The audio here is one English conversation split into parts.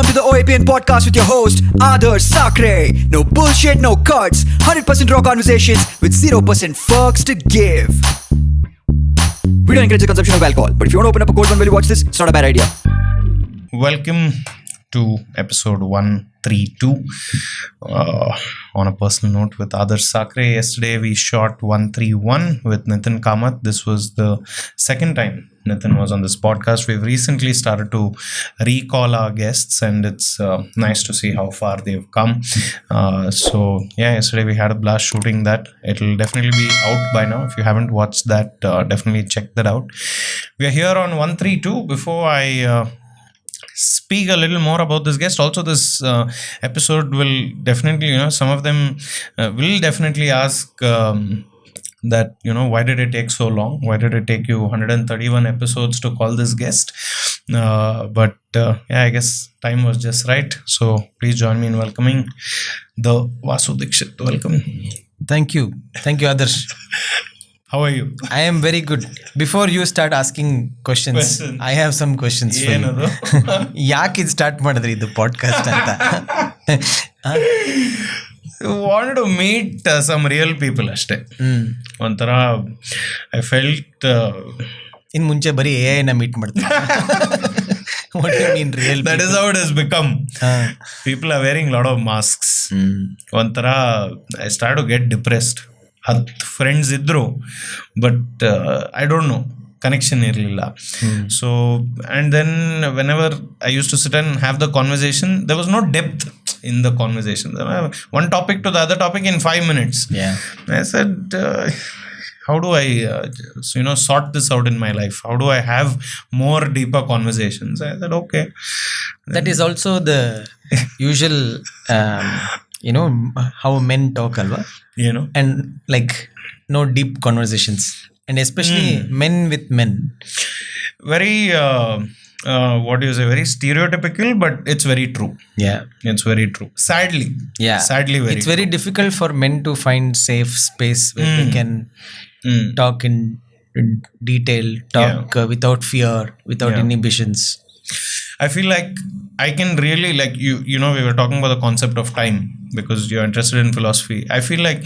Welcome to the OAPN podcast with your host, Adarsh Sakare. No bullshit, no cuts, 100% raw conversations with 0% fucks to give. We don't encourage the consumption of alcohol, but if you want to open up a cold one while you watch this, it's not a bad idea. Welcome to episode 132. On a personal note with Adarsh Sakare, yesterday we shot 131 with Nitin Kamath. This was the second time Nitin was on this podcast. We've recently started to recall our guests, and it's nice to see how far they've come. Yesterday we had a blast shooting that. It'll definitely be out by now. If you haven't watched that, definitely check that out. We are here on 132. Before I speak a little more about this guest, also this episode will definitely, some of them will definitely ask that, why did it take so long? Why did it take you 131 episodes to call this guest? But I guess time was just right. So please join me in welcoming the Vasu Dixit. Welcome. Thank you, Adarsh. How are you? I am very good. Before you start asking questions, I have some questions for you. ಯಾಕೆ ಇದು start ಮಾಡಿದ್ರಿ ಇದು podcast ಅಂತ? Wanted to meet some real people ಅಷ್ಟೇ. ಒಂಥರ I felt ಇನ್ ಮುಂಚೆ ಬರೀ AI meet ಮಾಡ್ತೀನಿ. What do you mean real people? That is how it has become. People are wearing a lot of masks. ಒಂಥರ I started to get depressed. 10 friends ಇದ್ರು, but I don't know, connection ಇರಲಿಲ್ಲ. So and then whenever I use to sit and have the conversation, there was no depth in the conversation. One topic to the other topic in 5 minutes. I said, how do I sort this out in my life? How do I have more deeper conversations? I said, okay. That is also the usual how men talk, alva, and like no deep conversations, and especially men with men. Very what do you say, very stereotypical, but it's very true. It's very true, sadly very it's very difficult for men to find safe space where they can talk in detail, without fear, without inhibitions. I feel like I can really, like, we were talking about the concept of time because you're interested in philosophy. I feel like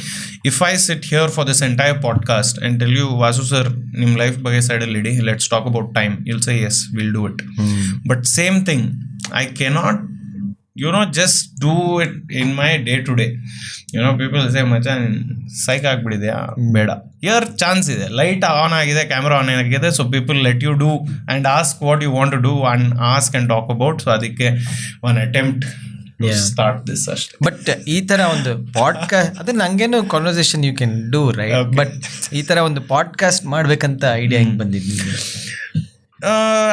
if I sit here for this entire podcast and tell you, Vasu sir, nim life bage side already, let's talk about time, you'll say yes, we'll do it. But same thing, I cannot just do it in my day to day. People say, machan psych ಆಗ್ಬಿಡಿದೆಯಾ, ಬೇಡ. Here chance ಇದೆ, light on ಆಗಿದೆ, camera on ಆಗಿದೆ, so people let you do and ask what you want to do and ask and talk about. So ಅದಕ್ಕೆ one attempt start this ಅಷ್ಟೇ. But ಈ ಥರ ಒಂದು ಪಾಡ್ಕಾಸ್ಟ್, ಅದೇ ನಂಗೇನು conversation you can do right, but ಈ ಥರ ಒಂದು ಪಾಡ್ಕಾಸ್ಟ್ ಮಾಡ್ಬೇಕಂತ ಐಡಿಯಾ ಹೆಂಗೆ ಬಂದಿದ್ದು?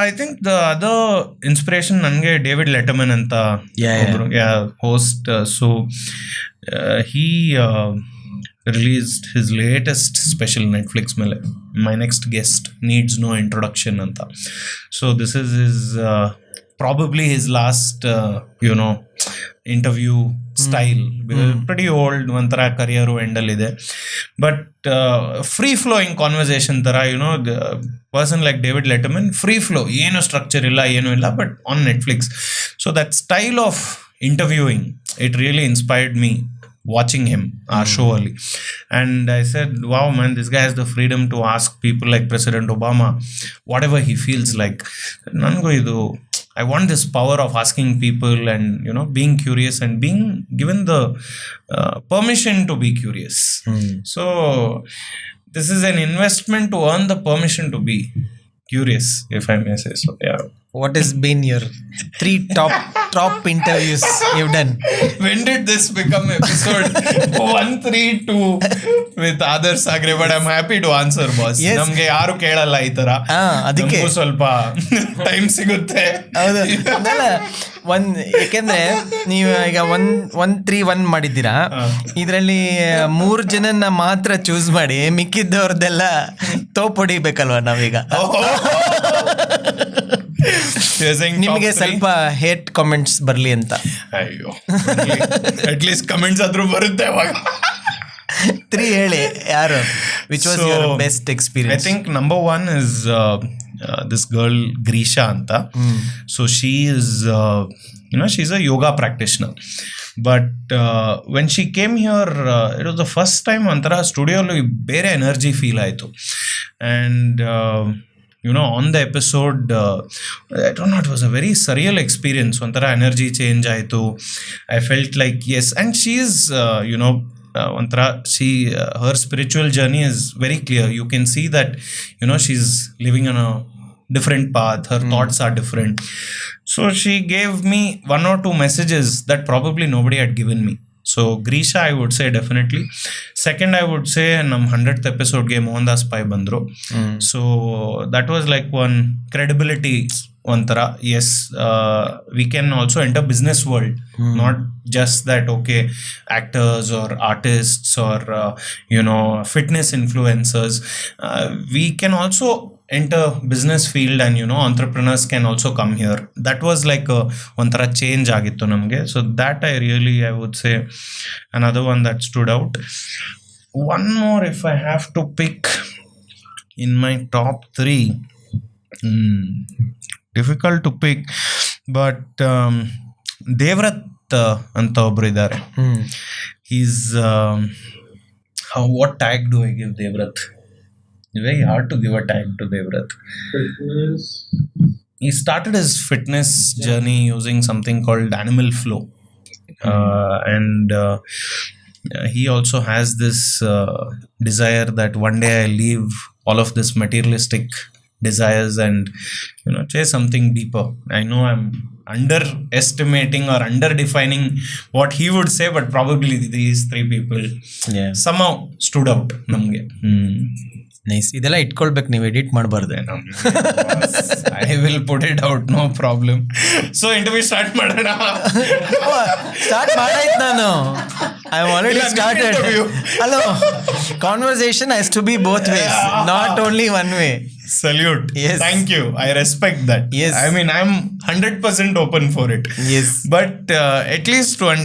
I think the other inspiration ನನಗೆ ಡೇವಿಡ್ ಲೆಟರ್ಮನ್ ಅಂತ ಒಬ್ರು host. So he released his latest special Netflix ಮೇಲೆ, My Next Guest Needs No Introduction ಅಂತ. So this is his probably his last interview style, because pretty old, ಒಂಥರ ಕರಿಯರು ಎಂಡಲ್ಲಿದೆ. But free flowing conversation ಥರ, the person like David Letterman, free flow, ಏನು structure ಇಲ್ಲ, ಏನೂ ಇಲ್ಲ, but on Netflix. So that style of interviewing, it really inspired me watching him, our show ali. And I said, wow man, this guy has the freedom to ask people like President Obama whatever he feels like. Nango idu, I want this power of asking people and being curious and being given the permission to be curious. So this is an investment to earn the permission to be curious, if I may say so. What has been your 3 top interviews you've done? When did this become episode 132 with Adarsh Sakare? But I'm happy to answer, boss. ನಮ್ಗೆ ಯಾರು ಕೇಳಲ್ಲ ಈ ತರ, ಅದಕ್ಕೆ ಸ್ವಲ್ಪ time ಸಿಗುತ್ತೆ. ಯಾಕೆಂದ್ರೆ ನೀವು ಈಗ 131 ಮಾಡಿದ್ದೀರಾ, ಇದರಲ್ಲಿ 3 ಜನನ್ನ ಮಾತ್ರ ಚೂಸ್ ಮಾಡಿ ಮಿಕ್ಕಿದ್ದವ್ರದ್ದೆಲ್ಲ ತೋಪ್ ಹೊಡಿಬೇಕಲ್ವ ನಾವೀಗ. ನಿಮಗೆ ಸ್ವಲ್ಪ ಹೇಟ್ ಕಾಮೆಂಟ್ಸ್ ಬರ್ಲಿ ಅಂತ. ಅಯ್ಯೋ, ಅಟ್ಲೀಸ್ಟ್ ಕಮೆಂಟ್ಸ್ ಆದ್ರೂ ಬರುತ್ತೆ ಅವಾಗ. 3 ಹೇಳಿ, ಯಾರು, which was your best experience? I think number 1 is this girl Grisha anta. So she is she's a yoga practitioner, but when she came here, it was the first time antara studio lo bere energy feel aitu. And on the episode, I don't know, it was a very surreal experience. Ontara energy change aitu. I felt like, yes, and she is her spiritual journey is very clear. You can see that she's living on a different path. Her thoughts are different. So she gave me one or two messages that probably nobody had given me. So Grisha, I would say definitely. Second, I would say nam 100th episode ge Mohandas Pai bandro. So that was like one credibility ontara. Yes, we can also enter business world, not just that, okay, actors or artists or fitness influencers. We can also enter business field, and entrepreneurs can also come here. That was like a ontara change agittu namge. So that I would say another one that stood out. One more, if I have to pick in my top 3, difficult to pick, but Devrat anta obru idare. He's what tag do I give Devrat? It's very hard to give a tag to Devrat. Fitness. He started his fitness journey using something called Animal Flow. And he also has this desire that one day I leave all of this materialistic desires and chase something deeper. I know I'm underestimating or underdefining what he would say, but probably these 3 people somehow stood out namge. ನೈಸ್. ಇದೆಲ್ಲ ಇಟ್ಕೊಳ್ಬೇಕು, ನೀವು edit ಮಾಡಬಾರ್ದು. I will put it out, no problem. So interview start ಮಾಡೋಣ. Start ಮಾಡಾಯ್ತು ನಾನು. I already started. Hello, conversation has to be both ways, not only one way. Salute. Yes. Thank you. I respect that. Yes. I mean, I'm 100% open for it. Yes. But at least one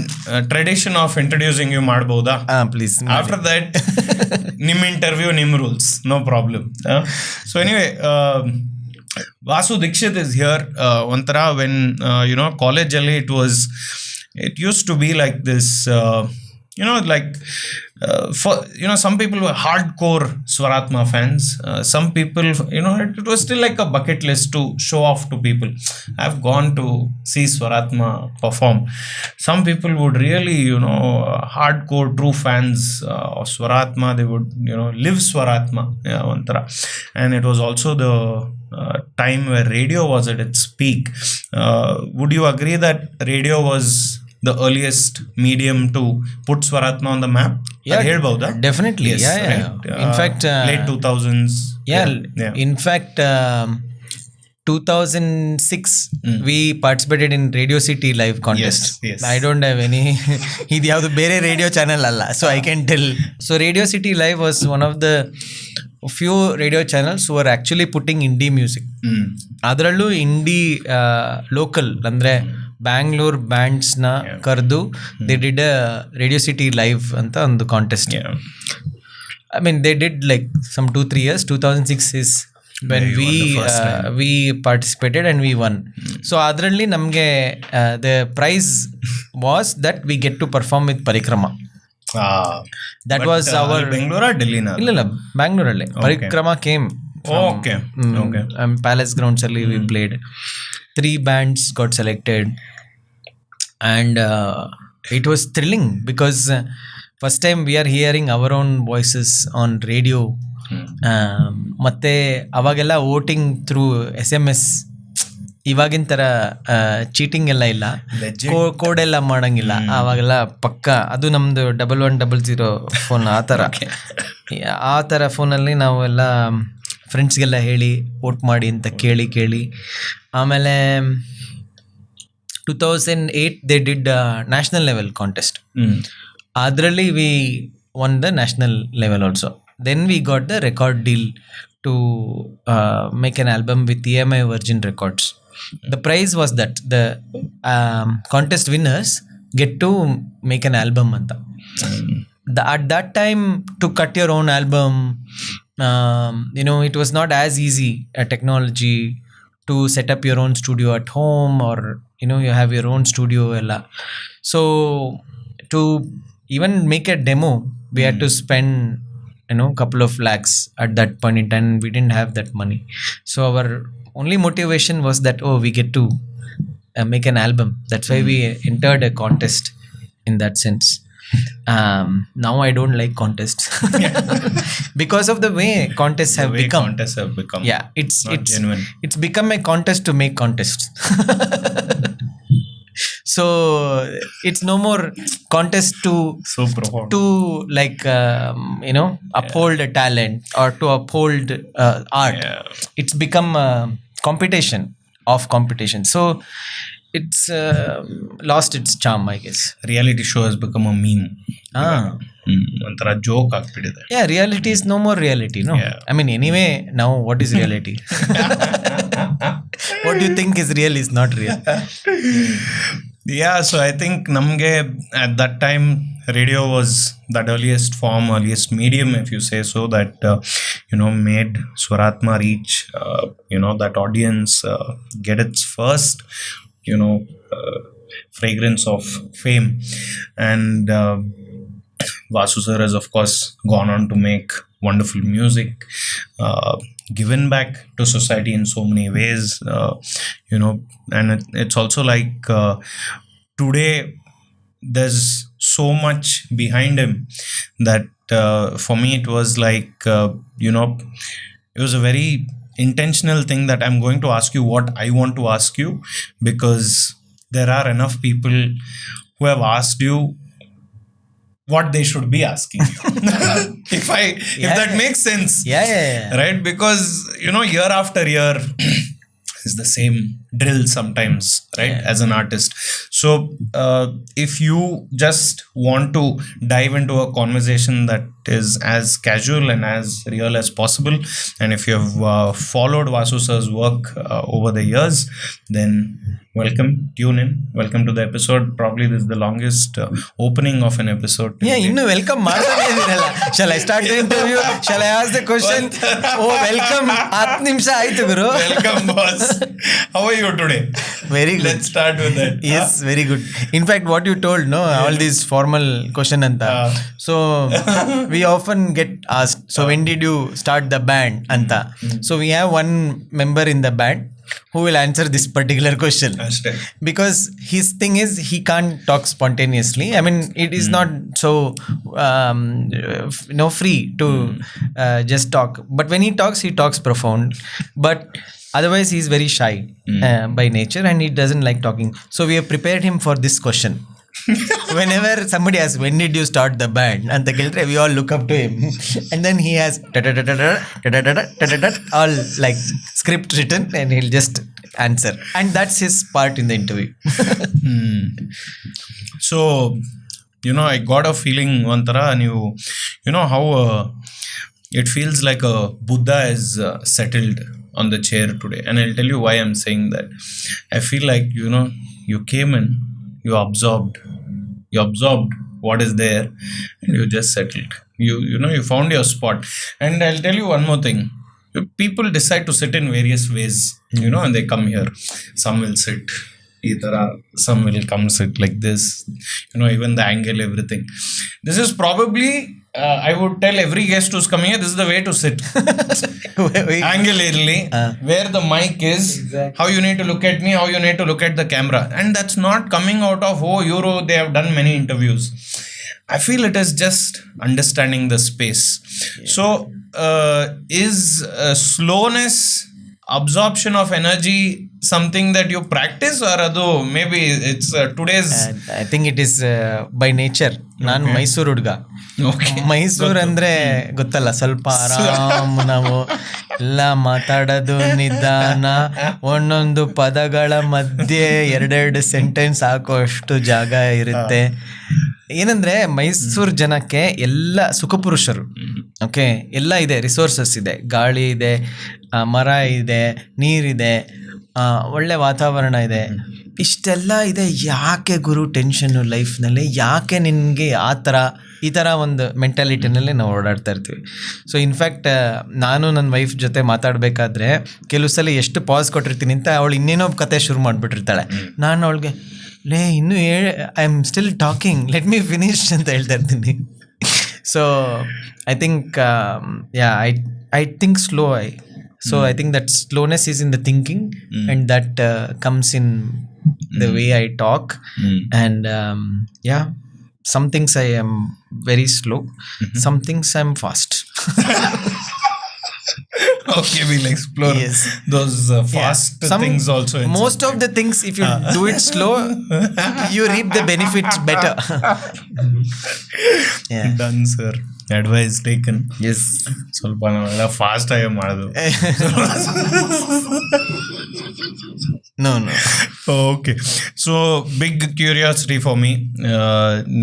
tradition of introducing you ಮಾಡ್ಬೋದಾ? Please. After that, nim interview, nim rules. No problem. So anyway, Vasu Dixit is here. Ontara when college alli it used to be like this. For some people were hardcore Swaratma fans. Some people, it was still like a bucket list to show off to people. I've gone to see Swaratma perform. Some people would really, hardcore true fans of Swaratma. They would, live Swaratma. Ontara. And it was also the time where radio was at its peak. Would you agree that radio was the earliest medium to put Swaratma on the map? Yeah, ಹೇಳ್ಬಹುದಾ? Definitely. Yes, yeah. right. In fact, late 2000s. Yeah. In fact, 2006 we participated in Radio City Live contest. Yes. I don't have any ಇದು ಯಾವುದು ಬೇರೆ radio channel ಅಲ್ಲ, so I can tell. So Radio City Live was one of the few radio channels who were actually putting indie music. ಅದರಲ್ಲೂ ಇಂಡಿ local ಅಂದರೆ ಬ್ಯಾಂಗ್ಳೂರ್ ಬ್ಯಾಂಡ್ಸ್ನ ಕರೆದು they did radio city live ಅಂತ ಒಂದು contest. I mean, they did like some 2-3 years. 2006 is when we participated and we won. So adralli namge the prize was that we get to perform with Parikrama. That was our Bangalore or Delhi na? Illa Bangalore alle. Parikrama came from, okay. Palace Grounds alli we played. 3 bands got selected, and it was thrilling because first time we are hearing our own voices on radio. ಮತ್ತೆ ಅವಾಗೆಲ್ಲ voting through SMS, ಇವಾಗಿನ ಥರ cheating ಎಲ್ಲ ಇಲ್ಲ, code ಎಲ್ಲ ಮಾಡೋಂಗಿಲ್ಲ. ಆವಾಗೆಲ್ಲ ಪಕ್ಕ ಅದು ನಮ್ಮದು 1100 ಫೋನ್, ಆ ಥರ ಫೋನಲ್ಲಿ ನಾವು ಎಲ್ಲ ಫ್ರೆಂಡ್ಸ್ಗೆಲ್ಲ ಹೇಳಿ ವೋಟ್ ಮಾಡಿ ಅಂತ ಕೇಳಿ ಆಮೇಲೆ 2008 they did national level contest. ಅದರಲ್ಲಿ we won the national level also. Then we got the record deal to make an album with EMI Virgin Records. The prize was that the contest winners get to make an album anta. At that time, to cut your own album It was not as easy a technology to set up your own studio at home, or you have your own studio ella. So to even make a demo, we had to spend couple of lakhs at that point in time. We didn't have that money, so our only motivation was that, oh, we get to make an album. That's why we entered a contest in that sense. Now I don't like contests because of the way contests have become. Contests have become. Yeah, it's genuine. It's become a contest to make contests. So it's no more contest So profound. to like uphold a talent or to uphold art. Yeah. It's become a competition of competition. So it's lost its charm, I guess. Reality show has become a meme. ಒಂಥರ joke ಆಗ್ಬಿಟ್ಟಿದೆ. Yeah, reality is no more reality, no? Yeah. I mean, anyway, now what is reality? What do you think is real is not real. Yeah, so I think namge at that time radio was that earliest form, earliest medium, if you say so, that made Swaratma reach that audience, get its first fragrance of fame. And Vasu sir has of course gone on to make wonderful music, given back to society in so many ways, and it's also like today there's so much behind him that for me it was like it was a very intentional thing that I'm going to ask you what I want to ask you, because there are enough people who have asked you what they should be asking you. if that makes sense. Yeah. Right, because year after year is the same drill sometimes, right? As an artist. So if you just want to dive into a conversation that is as casual and as real as possible, and if you have followed Vasu sir's work over the years, then tune in. Welcome to the episode. Probably this is the longest opening of an episode. ಇನ್ನು welcome ಮಾಡ್ತಾನೆ ಇದೀರಲ್ಲ. Shall I start the interview? Shall I ask the question? Oh, welcome. 10 ನಿಮಿಷ ಆಯ್ತು ಗುರು. Welcome, boss. How are you today? Very good. Let's start with that. Yes, very good. In fact, what you told, no, all these formal question anta. So we often get asked, so when did you start the band anta? So we have one member in the band who will answer this particular question, because his thing is he can't talk spontaneously. I mean, it is not so free to just talk, but when he talks profound, but otherwise he is very shy by nature, and he doesn't like talking. So we have prepared him for this question. Whenever somebody asks, when did you start the band, and we all look up to him, and then he has all like script written, and he'll just answer, and that's his part in the interview. So I got a feeling Vantara, and you know how it feels like a Buddha is settled on the chair today, and I'll tell you why I'm saying that. I feel like you came in, you absorbed what is there, and you just settled. You found your spot. And I'll tell you one more thing. People decide to sit in various ways, and they come here. Some will sit eitara, some will come sit like this, even the angle, everything. This is probably I would tell every guest who's coming here, this is the way to sit. Angle early, where the mic is, how you need to look at me, how you need to look at the camera. And that's not coming out of, they have done many interviews. I feel it is just understanding the space. So is slowness, absorption of energy, something that you practice, or maybe it's today's I think it is by nature. ನಾನು ಮೈಸೂರು ಹುಡುಗ. ಮೈಸೂರು ಅಂದ್ರೆ ಗೊತ್ತಲ್ಲ, ಸ್ವಲ್ಪ ಆರಾಮ್, ನಾವು ಎಲ್ಲ ಮಾತಾಡೋದು ನಿಧಾನ, ಒಂದೊಂದು ಪದಗಳ ಮಧ್ಯೆ ಎರಡೆರಡು ಸೆಂಟೆನ್ಸ್ ಹಾಕುವಷ್ಟು ಜಾಗ ಇರುತ್ತೆ. ಏನಂದ್ರೆ ಮೈಸೂರು ಜನಕ್ಕೆ ಎಲ್ಲ ಸುಖಪುರುಷರು. ಓಕೆ, ಎಲ್ಲ ಇದೆ, ರಿಸೋರ್ಸಸ್ ಇದೆ, ಗಾಳಿ ಇದೆ, ಮರ ಇದೆ, ನೀರಿದೆ, ಒಳ್ಳೆ ವಾತಾವರಣ ಇದೆ. ಇಷ್ಟೆಲ್ಲ ಇದೆ, ಯಾಕೆ ಗುರು ಟೆನ್ಷನ್ನು ಲೈಫ್ನಲ್ಲಿ, ಯಾಕೆ ನಿನಗೆ ಈ ಥರ ಒಂದು ಮೆಂಟಾಲಿಟಿನಲ್ಲಿ ನಾವು ಓಡಾಡ್ತಾ ಇರ್ತೀವಿ. ಸೊ ಇನ್ಫ್ಯಾಕ್ಟ್ ನಾನು ನನ್ನ ವೈಫ್ ಜೊತೆ ಮಾತಾಡಬೇಕಾದ್ರೆ ಕೆಲವು ಸಲ ಎಷ್ಟು ಪಾಸ್ ಕೊಟ್ಟಿರ್ತೀನಿ ಅಂತ ಅವಳು ಇನ್ನೇನೋ ಕತೆ ಶುರು ಮಾಡಿಬಿಟ್ಟಿರ್ತಾಳೆ. ನಾನು ಅವಳಿಗೆ ಇನ್ನೂ I am still talking, let me finish ಅಂತ ಹೇಳ್ತಾ ಇರ್ತೀನಿ. So I think I think slow. I think that slowness is in the thinking, and that comes in the way I talk. And some things I am very slow, some things I'm fast. Okay, we'll explore those fast things also. Most of the things, if you do it slow, you reap the benefits better. Done, sir. Advice taken. Yes. ಸ್ವಲ್ಪ ನಾವೆಲ್ಲ fast ಆಗಿ ಮಾಡೋದು. No. Okay, so big curiosity for me,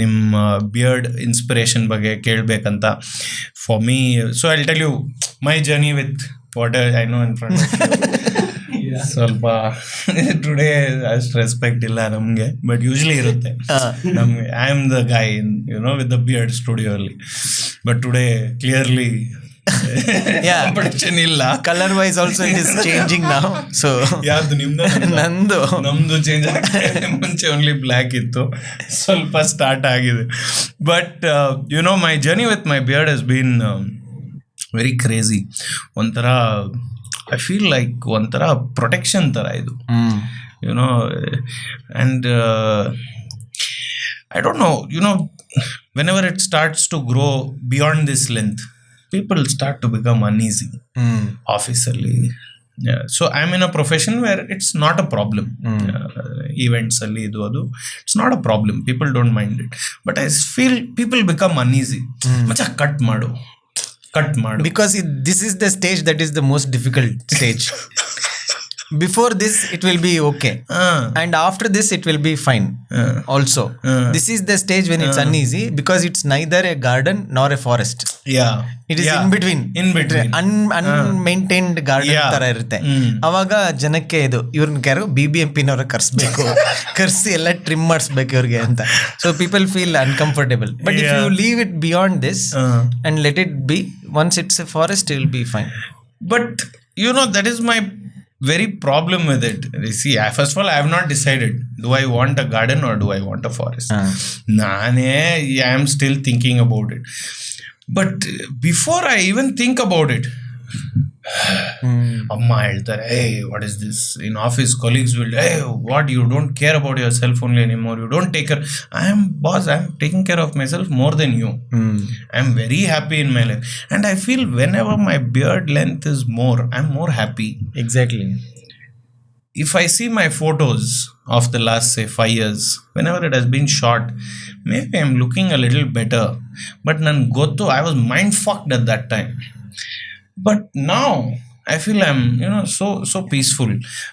ನಿಮ್ಮ beard inspiration ಬಗ್ಗೆ ಕೇಳಬೇಕಂತ for me. So I tell you my journey with what I know in front. ಸ್ವಲ್ಪ today ಅಷ್ಟು respect ಇಲ್ಲ ನಮಗೆ, ಬಟ್ ಯೂಶ್ವಲಿ ಇರುತ್ತೆ ನಮಗೆ. I am the guy in with the beard studio ಅಲ್ಲಿ, ಬಟ್ ಟುಡೇ ಕ್ಲಿಯರ್ಲಿ ಕಾಂಪಿಟೇಷನ್ ಇಲ್ಲ. Colour wise also it is changing now. So ಯಾವ್ದು ನಿಮ್ದು? ನಮ್ದು ಚೇಂಜ್ ಆಗಿದೆ. ಮುಂಚೆ ಓನ್ಲಿ ಬ್ಲ್ಯಾಕ್ ಇತ್ತು, ಸ್ವಲ್ಪ ಸ್ಟಾರ್ಟ್ ಆಗಿದೆ. But my journey with my beard has been very crazy. ಒಂಥರ ಐ ಫೀಲ್ ಲೈಕ್ ಒಂಥರ ಪ್ರೊಟೆಕ್ಷನ್ ಥರ ಇದು, and I don't no, whenever it starts to grow beyond this length, people start to become uneasy. Officially, so I'm in a profession where it's not a problem. Events alli idu adu, it's not a problem, people don't mind it, but I feel people become uneasy. Macha cut madu, because this is the stage that is the most difficult stage. Before this it will be okay, and after this it will be fine. Also this is the stage when it's uneasy, because it's neither a garden nor a forest. It is in between unmaintained garden ತರ ಇರುತ್ತೆ. ಅವಾಗ ಜನಕ್ಕೆ ಇದು ಇವ್ರನ್ನ ಯಾರು BBMP ನವರ ಕರ್ಸಿ ಎಲ್ಲ trim ಮಾಡಿಸ್ಬೇಕು ಇವ್ರಿಗೆ ಅಂತ. So people feel uncomfortable. But if you leave it beyond this and let it be, once it's a forest it will be fine. But that is my very problem with it. See, first of all, I have not decided, do I want a garden or do I want a forest? I am still thinking about it. But before I even think about it, amma ಹೇಳ್ತಾರೆ, hey, what is this? In office colleagues will, hey, what, you don't care about yourself only anymore, you don't take care. I am boss, I am taking care of myself more than you. I am very happy in my life, and I feel whenever my beard length is more, I am more happy. Exactly. If I see my photos of the last, say, 5 years, whenever it has been short, maybe I am looking a little better, but nan gottu, I was mind fucked at that time. But now I feel I'm so peaceful.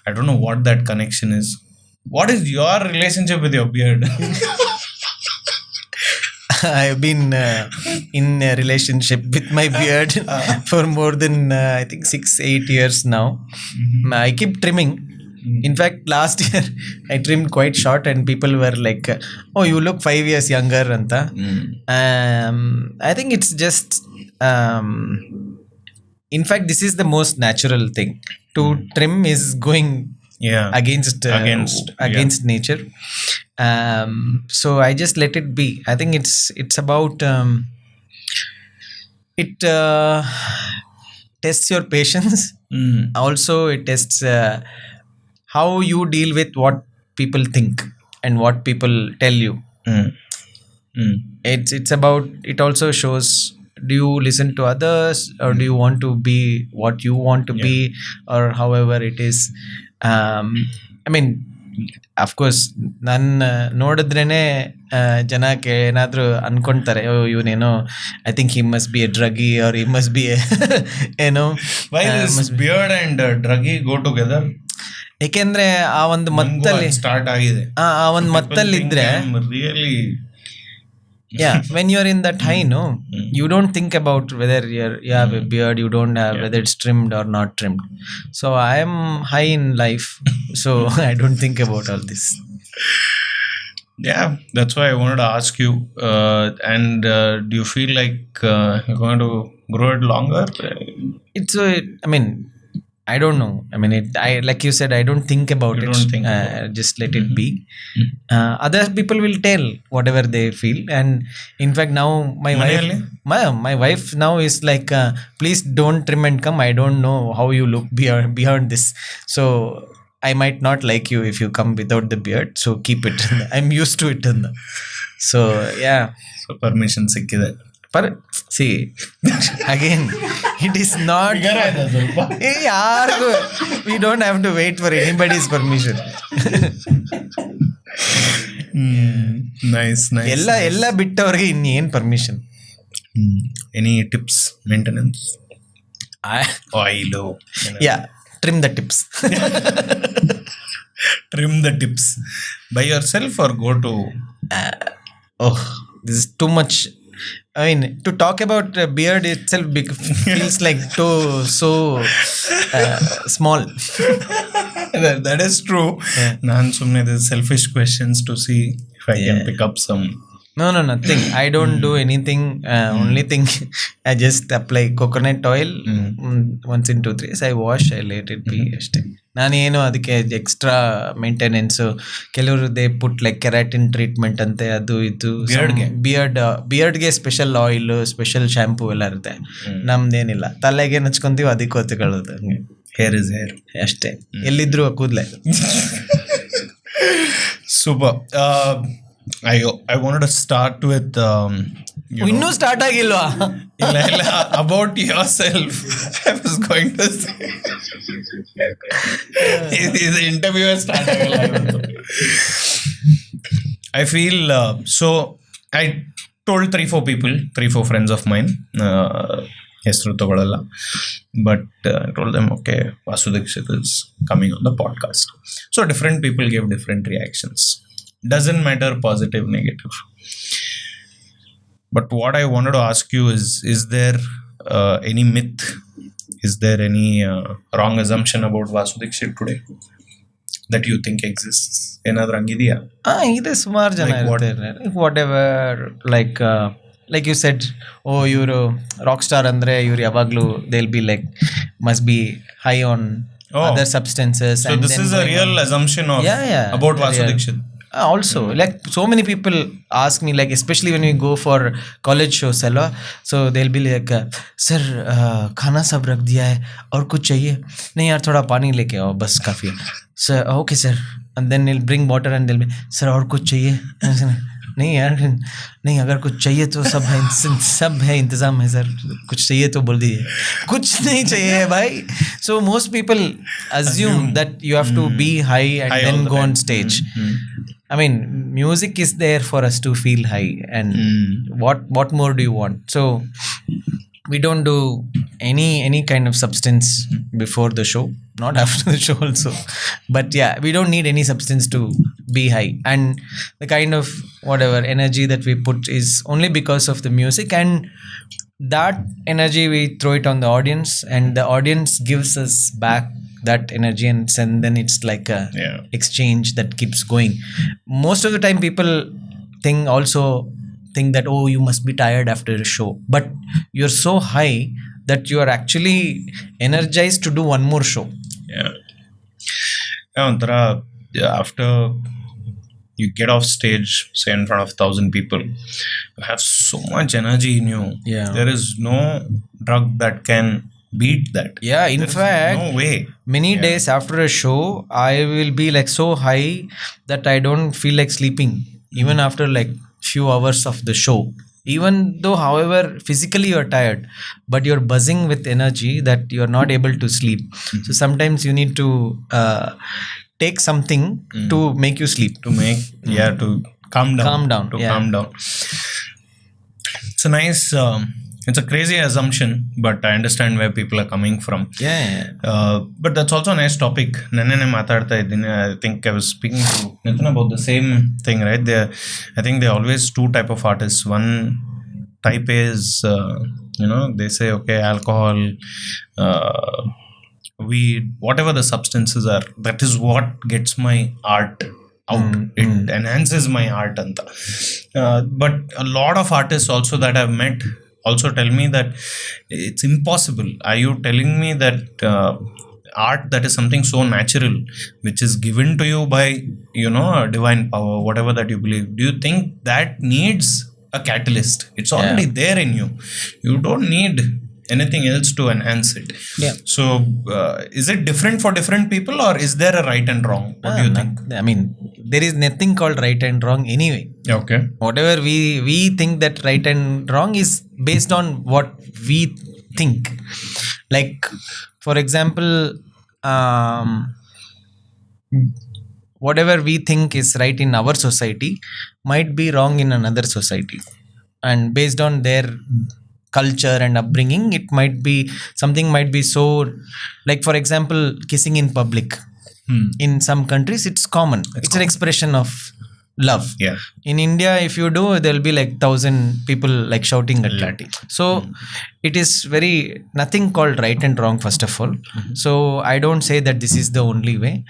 I don't know what that connection is. What is your relationship with your beard? I've been in a relationship with my beard for more than I think 6-8 years now. I keep trimming. In fact, last year I trimmed quite short and people were like, oh, you look 5 years younger anta. I think it's just in fact this is the most natural thing. To trim is going against nature. So I just let it be. I think it's about it tests your patience. Also it tests how you deal with what people think and what people tell you. It's about, it also shows, do you listen to others or do you want to be what you want to be, or however it is. I mean, of course ನನ್ನ ನೋಡಿದ್ರೇನೆ ಜನಕ್ಕೆ ಏನಾದರೂ ಅನ್ಕೊಂತಾರೆ, ಇವನೇನೋ I think he must be a druggie or he must be ಏನೋ. Why this beard and druggy go together? ಏಕೆಂದ್ರೆ ಆ ಒಂದು ಮತ್ತಲ್ಲಿ ಸ್ಟಾರ್ಟ್ ಆಗಿದೆ. ಆ ಒಂದು ಮತ್ತಲ್ಲಿದ್ರೆ really Yeah, when you're in that high, no, you don't think about whether you have a beard, you don't have, whether it's trimmed or not trimmed. So I am high in life, so I don't think about all this. Yeah, that's why I wanted to ask you. And do you feel like you're going to grow it longer? It's I mean, I don't know. I mean, I like you said, I don't think about You it. don't think about it. Just let it be. Other people will tell whatever they feel, and in fact, now Malayali? my wife now is like, please don't trim and come. I don't know how you look beyond this, so I might not like you if you come without the beard. So keep it. I'm used to it. So yeah. So permission ಸಿಕ್ಕಿದೆ. But see, again, it is not. We don't have to wait for anybody's permission. Nice. ಎಲ್ಲ ಬಿಟ್ಟವ್ರಿಗೆ ಇನ್ನೇನು permission. Any tips, maintenance? Oil. Yeah, trim the tips. Trim the tips by yourself or go to. This is too much. I mean, to talk about beard itself feels like so small. That is true. Nan sumne these selfish questions to see if I can pick up some. No, nothing. I don't do anything. Only thing, I just apply coconut oil once in 2 3 days. I wash, I let it be. ಅಷ್ಟೇ. ನಾನೇನು ಅದಕ್ಕೆ extra maintenance, ಕೆಲವರು they put like keratin treatment ಅಂತೆ, ಅದು ಇದು ಬಿಯರ್ಡ್ಗೆ special oil, special shampoo ಎಲ್ಲ ಇರುತ್ತೆ. ನಮ್ದೇನಿಲ್ಲ, ತಲೆಗೆ ಹಚ್ಕೊಂತೀವಿ, ಅದಕ್ಕೆ ಹೊತ್ಕೊಳ್ಳೋದು. ಹೇರ್ ಇಸ್ ಹೇರ್ ಅಷ್ಟೇ, ಎಲ್ಲಿದ್ರು ಕೂದಲೇ. Super. I wanted to start with ಇನ್ನೂ ಸ್ಟಾರ್ಟ್ ಆಗಿಲ್ವಾ? ಇಲ್ಲ about yourself. I was going to say this interview has started. I feel so I told 3-4 friends of mine, ಹೆಸರು ತಗೊಳ್ಳಲ್ಲ, but I told them, okay, Vasu Dixit is coming on the podcast. So different people gave different reactions. Doesn't matter positive, negative. But what I wanted to ask you is there any myth? Is there any wrong assumption about Vasu Dixit today that you think exists? ಏನಾದ್ರೂ ಹಂಗಿದೆಯಾ? ಇದೆ, ಸುಮಾರು ಜನ ಇರ್ತಾರೆ. ವಾಟೆವರ್, like you said, ಇವರು rock star ಅಂದ್ರೆ ಇವ್ರು ಯಾವಾಗ್ಲೂ they will be like must be high on other substances. So this is a real assumption of about Vasu Dixit. Also, like so many people ask me, like especially when we go for college shows, so they'll be like, sir, खाना सब रख दिया है और कुछ चाहिए? नहीं यार, थोड़ा पानी लेके आओ, बस काफी है. Sir, okay sir. And then they'll bring water and they'll be, sir और कुछ चाहिए? नहीं यार, नहीं, अगर कुछ चाहिए तो सब है इंतजाम है सर, कुछ चाहिए तो बोल दीजिए. कुछ नहीं चाहिए भाई. So most people assume that you have to be high and then go on stage. I mean, music is there for us to feel high, and what more do you want? So we don't do any kind of substance before the show, not after the show also. But yeah, we don't need any substance to be high, and the kind of whatever energy that we put is only because of the music, and that energy we throw it on the audience, and the audience gives us back that energy, and then it's like a exchange that keeps going. Most of the time people think that, oh, you must be tired after a show, but you're so high that you are actually energized to do one more show. Ontara, after you get off stage, say in front of 1,000 people, you have so much energy in you. There is no drug that can beat that. In fact, no way. Many days after a show, I will be like so high that I don't feel like sleeping even after like few hours of the show, even though however physically you're tired, but you're buzzing with energy that you're not able to sleep. So sometimes you need to take something to make you sleep, to calm down. Calm down. It's a nice It's a crazy assumption, but I understand where people are coming from. But that's also a nice topic. Nenne matarta idini. I think I was speaking to Nitin about the same thing, right? I think there are always two type of artists. One type is they say, okay, alcohol, weed, whatever the substances are, that is what gets my art out. It enhances my art anta. But a lot of artists also that I've met also tell me that it's impossible. Are you telling me that art that is something so natural, which is given to you by a divine power, whatever that you believe, do you think that needs a catalyst? It's already there in you. You don't need anything else to enhance it. So is it different for different people, or is there a right and wrong? What do you think? I mean, there is nothing called right and wrong anyway. Okay. Whatever we think that right and wrong is based on what we think. Like, for example, whatever we think is right in our society might be wrong in another society, and based on their culture and upbringing, it might be something might be so, like for example, kissing in public. In some countries it's common. It's an expression of love. In India, if you do, there'll be like 1,000 people like shouting at that. So it is very nothing called right and wrong, first of all. So I don't say that this is the only way.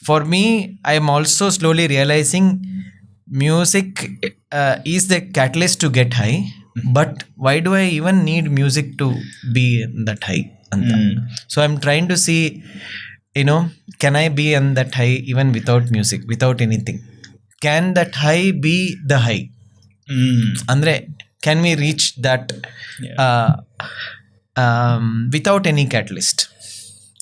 For me, I am also slowly realizing music is the catalyst to get high. But why do I even need music to be that high? So I'm trying to see, can I be on that high even without music, without anything? Can that high be the high? Andre, can we reach that without any catalyst?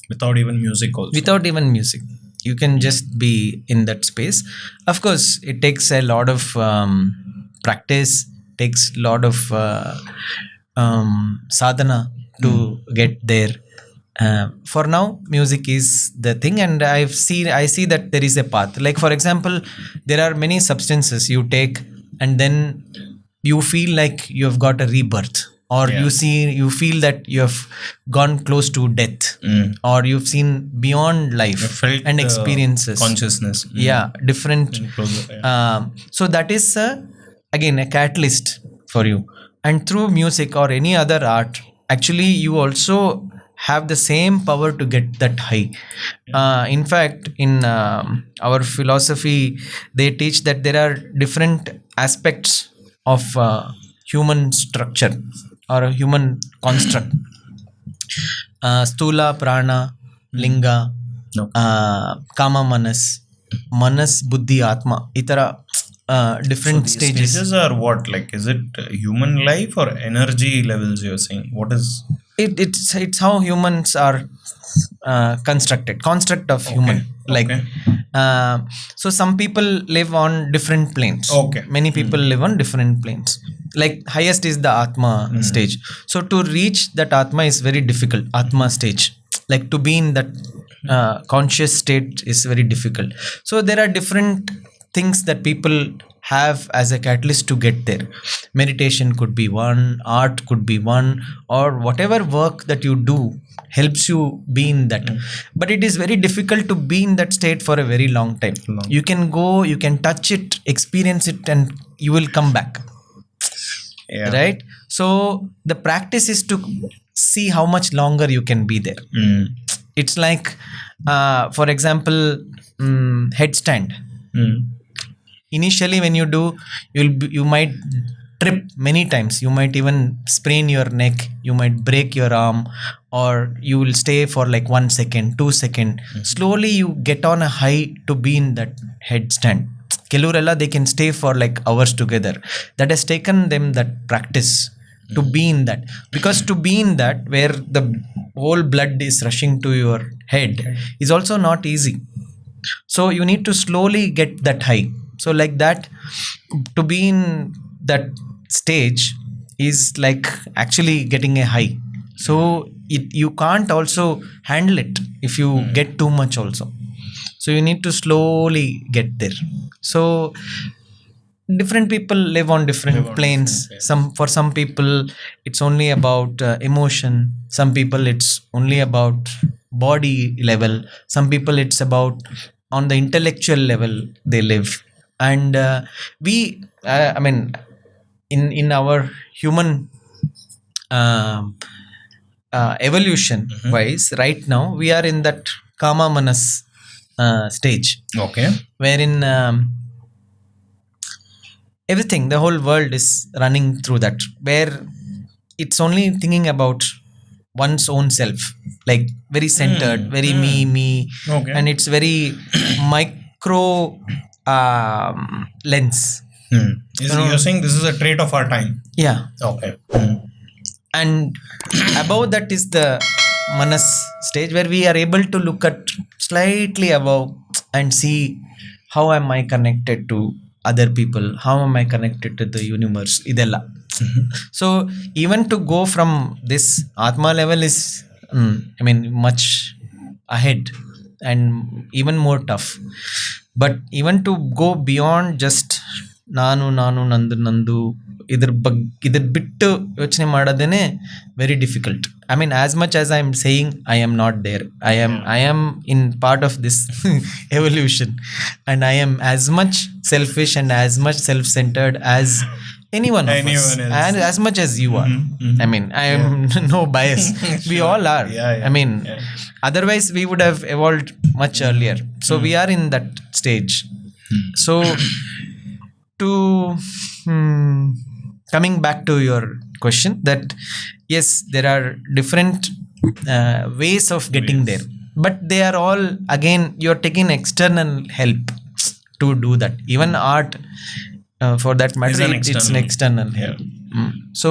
Without even music also? Without even music. You can just be in that space. Of course, it takes a lot of practice, takes a lot of sadhana to get there. For now, music is the thing, and I see that there is a path. Like for example, there are many substances you take, and then you feel like you have got a rebirth, or you feel that you have gone close to death, or you've seen beyond life and experiences, consciousness. Different. So that is again a catalyst for you. And through music or any other art, actually you also have the same power to get that high. In fact, in our philosophy, they teach that there are different aspects of human structure or a human construct. Stula, prana, linga, kama, manas, buddhi, atma, itara. Different stages are what? Like, is it human life or energy levels you're saying? What is it's how humans are construct of human. So some people live on different planes. Many people live on different planes. Like highest is the atma stage. So to reach that atma is very difficult. Atma stage, like to be in that conscious state is very difficult. So there are different things that people have as a catalyst to get there. Meditation could be one, art could be one, or whatever work that you do helps you be in that. But it is very difficult to be in that state for a very long time. You can go, you can touch it, experience it, and you will come back. Right? So the practice is to see how much longer you can be there. It's like for example, headstand. Initially when you do, you might trip many times. You might even sprain your neck, you might break your arm, or you will stay for like 1 second, 2 seconds. Slowly you get on a high to be in that headstand. Kelurella, they can stay for like hours together. That has taken them that practice to be in that, because to be in that where the whole blood is rushing to your head is also not easy. So you need to slowly get that high. So like that, to be in that stage is like actually getting a high. So you can't also handle it if you get too much also. So you need to slowly get there. So different people live on different planes. Some people it's only about emotion, some people it's only about body level, some people it's about on the intellectual level they live. And we I mean, in our human um, evolution wise, right now we are in that kama manas stage, Okay. wherein everything, the whole world is running through that, where it's only thinking about one's own self, like very centered, very me, Okay. and it's very micro lens. You're saying this is a trait of our time. Yeah. Okay. And above that is the manas stage, where we are able to look at slightly above and see how am I connected to other people, how am I connected to the universe, idella. So even to go from this atma level is I mean much ahead and even more tough. But even to go beyond just ನಾನು ನಂದು ಇದ್ರ ಬಿಟ್ಟು ಯೋಚನೆ ಮಾಡೋದೇನೆ very difficult. I mean as much as I am saying I am not there, I am in part of this evolution, and I am as much selfish and as much self centred as anyone of us, and as much as you are. I mean, I am no bias. We all are. I mean, otherwise we would have evolved much earlier. So we are in that stage. So to coming back to your question, that yes, there are different ways of getting there, but they are all, again, you're taking external help to do that. Even art, for that matter, it's an external help. So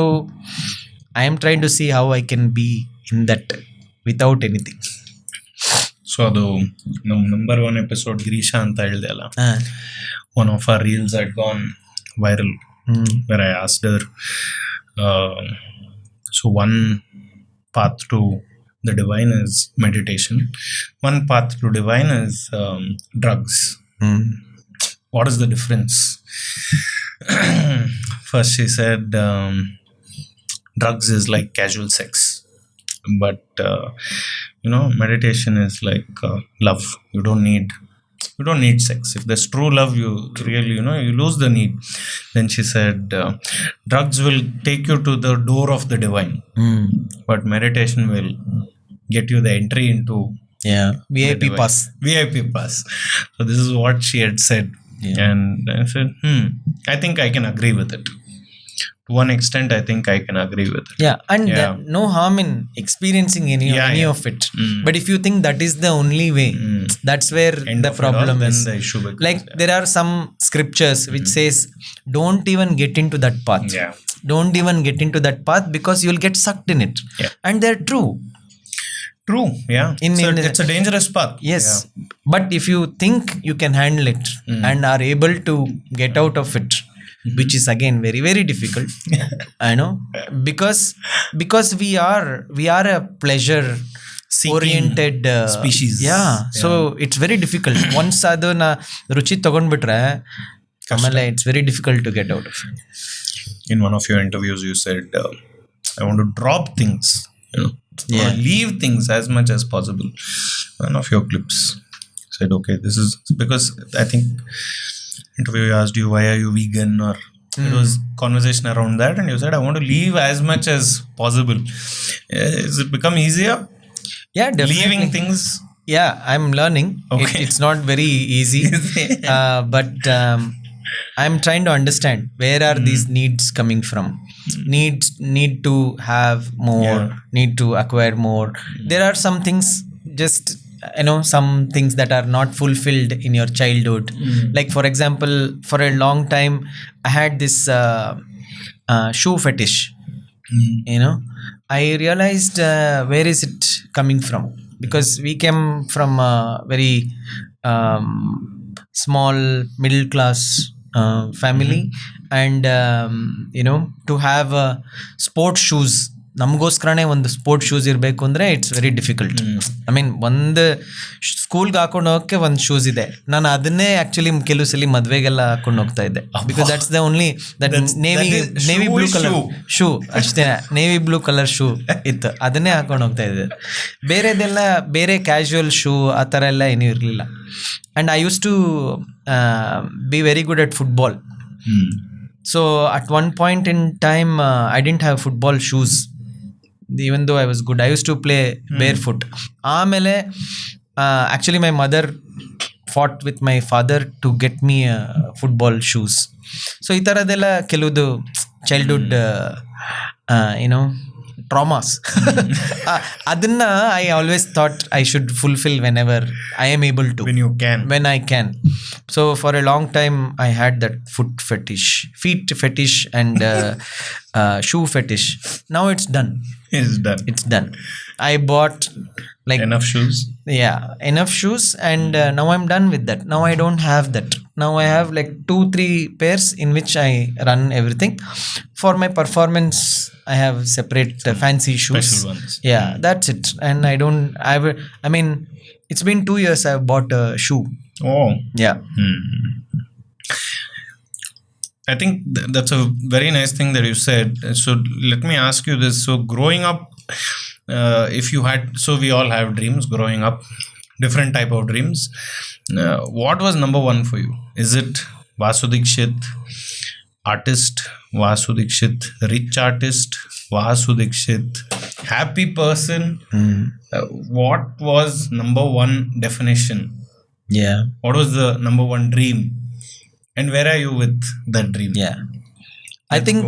I am trying to see how I can be in that without anything. So ಅದು ನಮ್ಮ number 1 episode ಗಿರೀಶಾ ಅಂತ ಹೇಳ್ದೆ ಅಲ್ಲ, one of our reels had gone viral, where I asked her, so one path to the divine is meditation, one path to divine is drugs. What is the difference? First she said, drugs is like casual sex, but meditation is like love. You don't need sex. If there's true love, you really, you lose the need. Then she said, drugs will take you to the door of the divine, but meditation will get you the entry into VIP pass. So this is what she had said. And I said, I think I can agree with it. To one extent, I think I can agree with it. And no harm in experiencing any of it. But if you think that is the only way, that's where the problem is. The issue becomes, like there are some scriptures which says, don't even get into that path. Don't even get into that path, because you'll get sucked in it. And they're true. It's a dangerous path. Yes. But if you think you can handle it and are able to get out of it, which is again very, very difficult, I know, because we are a pleasure oriented species. So it's very difficult. Once aduna ruchi tagondbitre, amale it's very difficult to get out of it. In one of your interviews you said, I want to drop things, or leave things as much as possible. One of your clips said, okay, this is because I think interview asked you, why are you vegan, or it was conversation around that, and you said, I want to leave as much as possible. Has it become easier? Definitely. Leaving things? I'm learning. Okay. It's not very easy. But I'm trying to understand where are these needs coming from. Need to have more, need to acquire more. There are some things, just some things that are not fulfilled in your childhood. Like for example, for a long time I had this shoe fetish. I realized where is it coming from, because we came from a very small middle class family, and to have sports shoes ನಮಗೋಸ್ಕರನೇ ಒಂದು sport shoes ಇರಬೇಕು ಅಂದರೆ it's very difficult. I ಮೀನ್ ಒಂದು ಸ್ಕೂಲ್ಗೆ ಹಾಕೊಂಡು ಹೋಗೋಕ್ಕೆ ಒಂದು shoes ಇದೆ, ನಾನು ಅದನ್ನೇ ಆ್ಯಕ್ಚುಲಿ ಕೆಲವು ಸಲ ಮದುವೆಗೆಲ್ಲ ಹಾಕೊಂಡು ಹೋಗ್ತಾ ಇದ್ದೆ. Because that's the only that navy blue colour shoe, ಅಷ್ಟೇ ನೇವಿ ಬ್ಲೂ ಕಲರ್ ಶೂ ಇತ್ತು, ಅದನ್ನೇ ಹಾಕೊಂಡು ಹೋಗ್ತಾ ಇದ್ದೆ. ಬೇರೆದೆಲ್ಲ ಬೇರೆ ಕ್ಯಾಶುವಲ್ ಶೂ ಆ ಥರ ಎಲ್ಲ ಏನೂ ಇರಲಿಲ್ಲ. And I use to be very good at football. So at one point in time, I didn't have football shoes, even though I was good. I used to play barefoot. ಆಮೇಲೆ actually my mother fought with my father to get me football shoes. So ಈ ಥರದ್ದೆಲ್ಲ ಕೆಲವುದು childhood traumas. ಅದನ್ನ I always thought I should fulfill whenever I am able to. When I can. So for a long time I had that feet fetish and shoe fetish. Now it's done. It's done. I bought like enough shoes. Yeah, enough shoes, and now I'm done with that. Now I don't have that. Now I have like 2-3 pairs in which I run everything. For my performance I have separate fancy shoes. Special ones. Yeah, that's it. And I mean it's been 2 years I've bought a shoe. Oh. Yeah. I think that's a very nice thing that you said. So let me ask you this. So growing up, if you had, so we all have dreams growing up, different type of dreams. What was number one for you? Is it Vasu Dixit, artist, Vasu Dixit, rich artist, Vasu Dixit, happy person? What was number one definition? Yeah. What was the number one dream? And where are you with that dream? Yeah. I think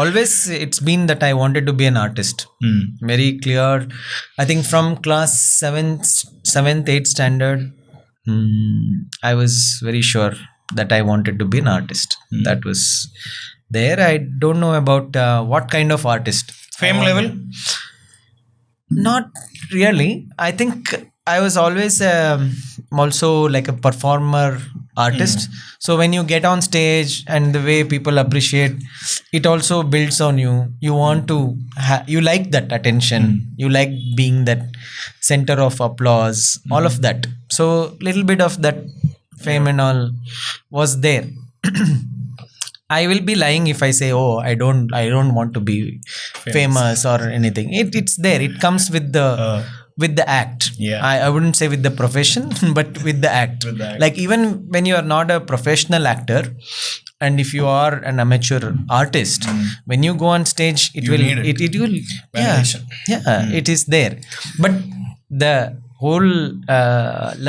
always it's been that I wanted to be an artist. Very clear. I think from class 7th, 8th standard, I was very sure that I wanted to be an artist. That was there. I don't know about what kind of artist. Fame level? Not really. I think I was always also like a performer artist. So when you get on stage and the way people appreciate, it also builds on you. You want to you like that attention. You like being that center of applause, all of that. So little bit of that fame and all was there. I will be lying if I say, oh, I don't want to be famous or anything. It's there. It comes with the act. Yeah. I wouldn't say with the profession, but with the act. Like even when you are not a professional actor, and if you are an amateur artist, when you go on stage, it will validation. It is there. But the whole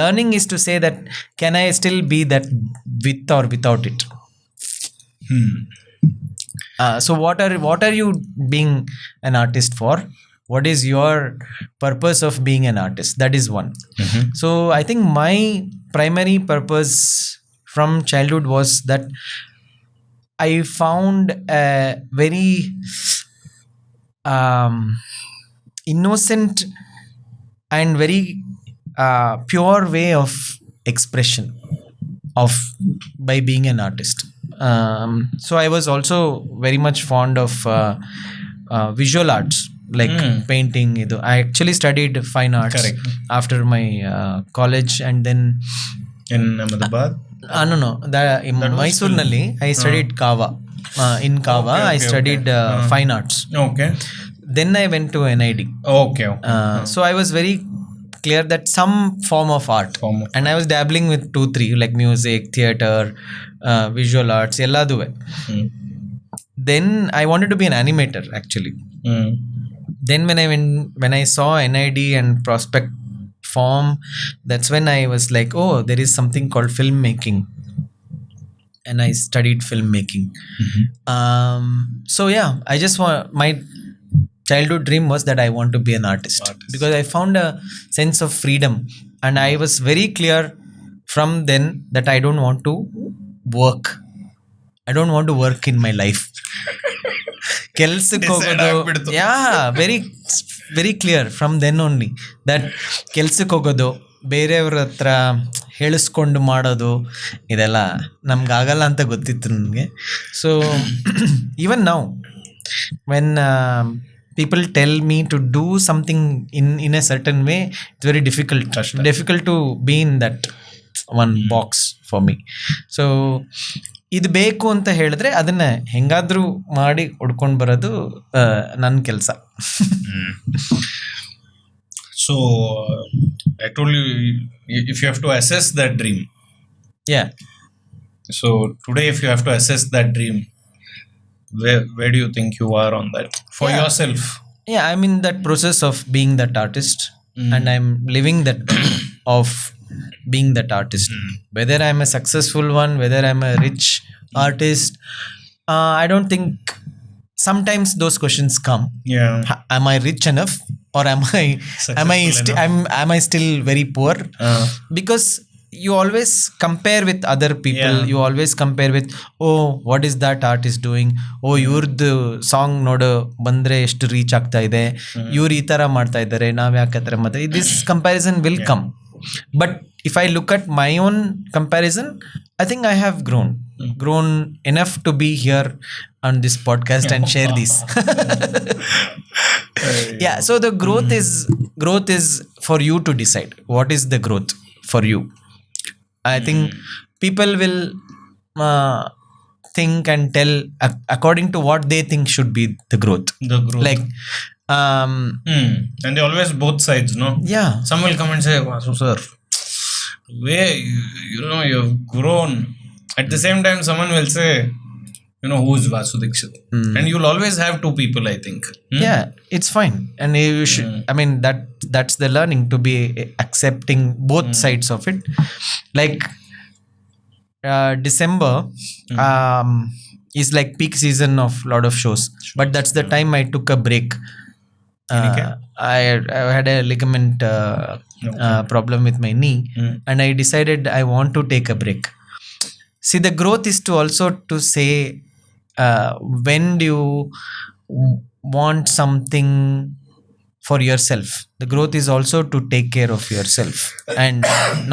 learning is to say that can I still be that with or without it? So what are you being an artist for? What is your purpose of being an artist? That is one. So I think my primary purpose from childhood was that I found a very innocent and very pure way of expression by being an artist. So I was also very much fond of visual arts, like painting. I actually studied fine arts after my college, and then in Ahmedabad. No, in Mysore nalli I studied Kava. In Kava I studied fine arts. Okay. Then I went to NID. Okay. So I was very clear that some form of art, and I was dabbling with 2-3 like music, theater, visual arts, elladuve. Then I wanted to be an animator actually. Then when I saw NID and prospect form, that's when I was like, oh, there is something called filmmaking, and I studied filmmaking. So yeah, I just want, my childhood dream was that I want to be an artist. Because I found a sense of freedom, and I was very clear from then that I don't want to work. I don't want to work in my life. ಕೆಲ್ಸಕ್ಕೆ ಹೋಗೋದು, very very clear from then only that ಕೆಲ್ಸಕ್ಕೆ ಹೋಗೋದು, ಬೇರೆಯವ್ರ ಹತ್ರ ಹೇಳಿಸ್ಕೊಂಡು ಮಾಡೋದು, ಇದೆಲ್ಲ ನಮ್ಗಾಗಲ್ಲ ಅಂತ ಗೊತ್ತಿತ್ತು ನನಗೆ. So even now when people tell me to do something in a certain way, it's very difficult to be in that one box for me. So ಇದು ಬೇಕು ಅಂತ ಹೇಳಿದ್ರೆ ಅದನ್ನ ಹೆಂಗಾದ್ರೂ ಮಾಡಿ ಹೊಡ್ಕೊಂಡು ಬರೋದು ನನ್ನ ಕೆಲಸ. So I told you, if you have to assess that dream. Yeah. So today, if you have to assess that dream, where do you think you are on that for yourself? Yeah, I'm in that process of being that artist, and I'm living that of being that artist. Whether I'm a successful one, whether I'm a rich artist, I don't think. Sometimes those questions come. Yeah. Am I rich enough, or am I still very poor? Because you always compare with other people. You always compare with, oh, what is that artist doing? Oh, ivrದ್ದು song ನೋಡು ಬಂದ್ರೆ ಎಷ್ಟು reach ಆಗ್ತಾ ಇದೆ, ಇವ್ರು ಈ ತರ ಮಾಡ್ತಾ ಇದ್ದಾರೆ, ನಾವ್ ಯಾಕೆ ಆ ಥರ ಮಾಡ್ತಾ. This comparison will come. But if I look at my own comparison, I think I have grown enough to be here on this podcast and share this. Yeah, so the growth is for you to decide what is the growth for you. I think people will think and tell according to what they think should be the growth. Like and they always both sides, no? Yeah. Some will come and say, Vasu sir, where you've grown. At the same time, someone will say, who is Vasu Dixit? And you'll always have two people, I think. Yeah, it's fine. And you should, I mean, that's the learning, to be accepting both sides of it. Like December is like peak season of lot of shows. But that's the time I took a break. I had a ligament problem with my knee, and I decided I want to take a break. See, the growth is to also to say, when do you want something for yourself? The growth is also to take care of yourself and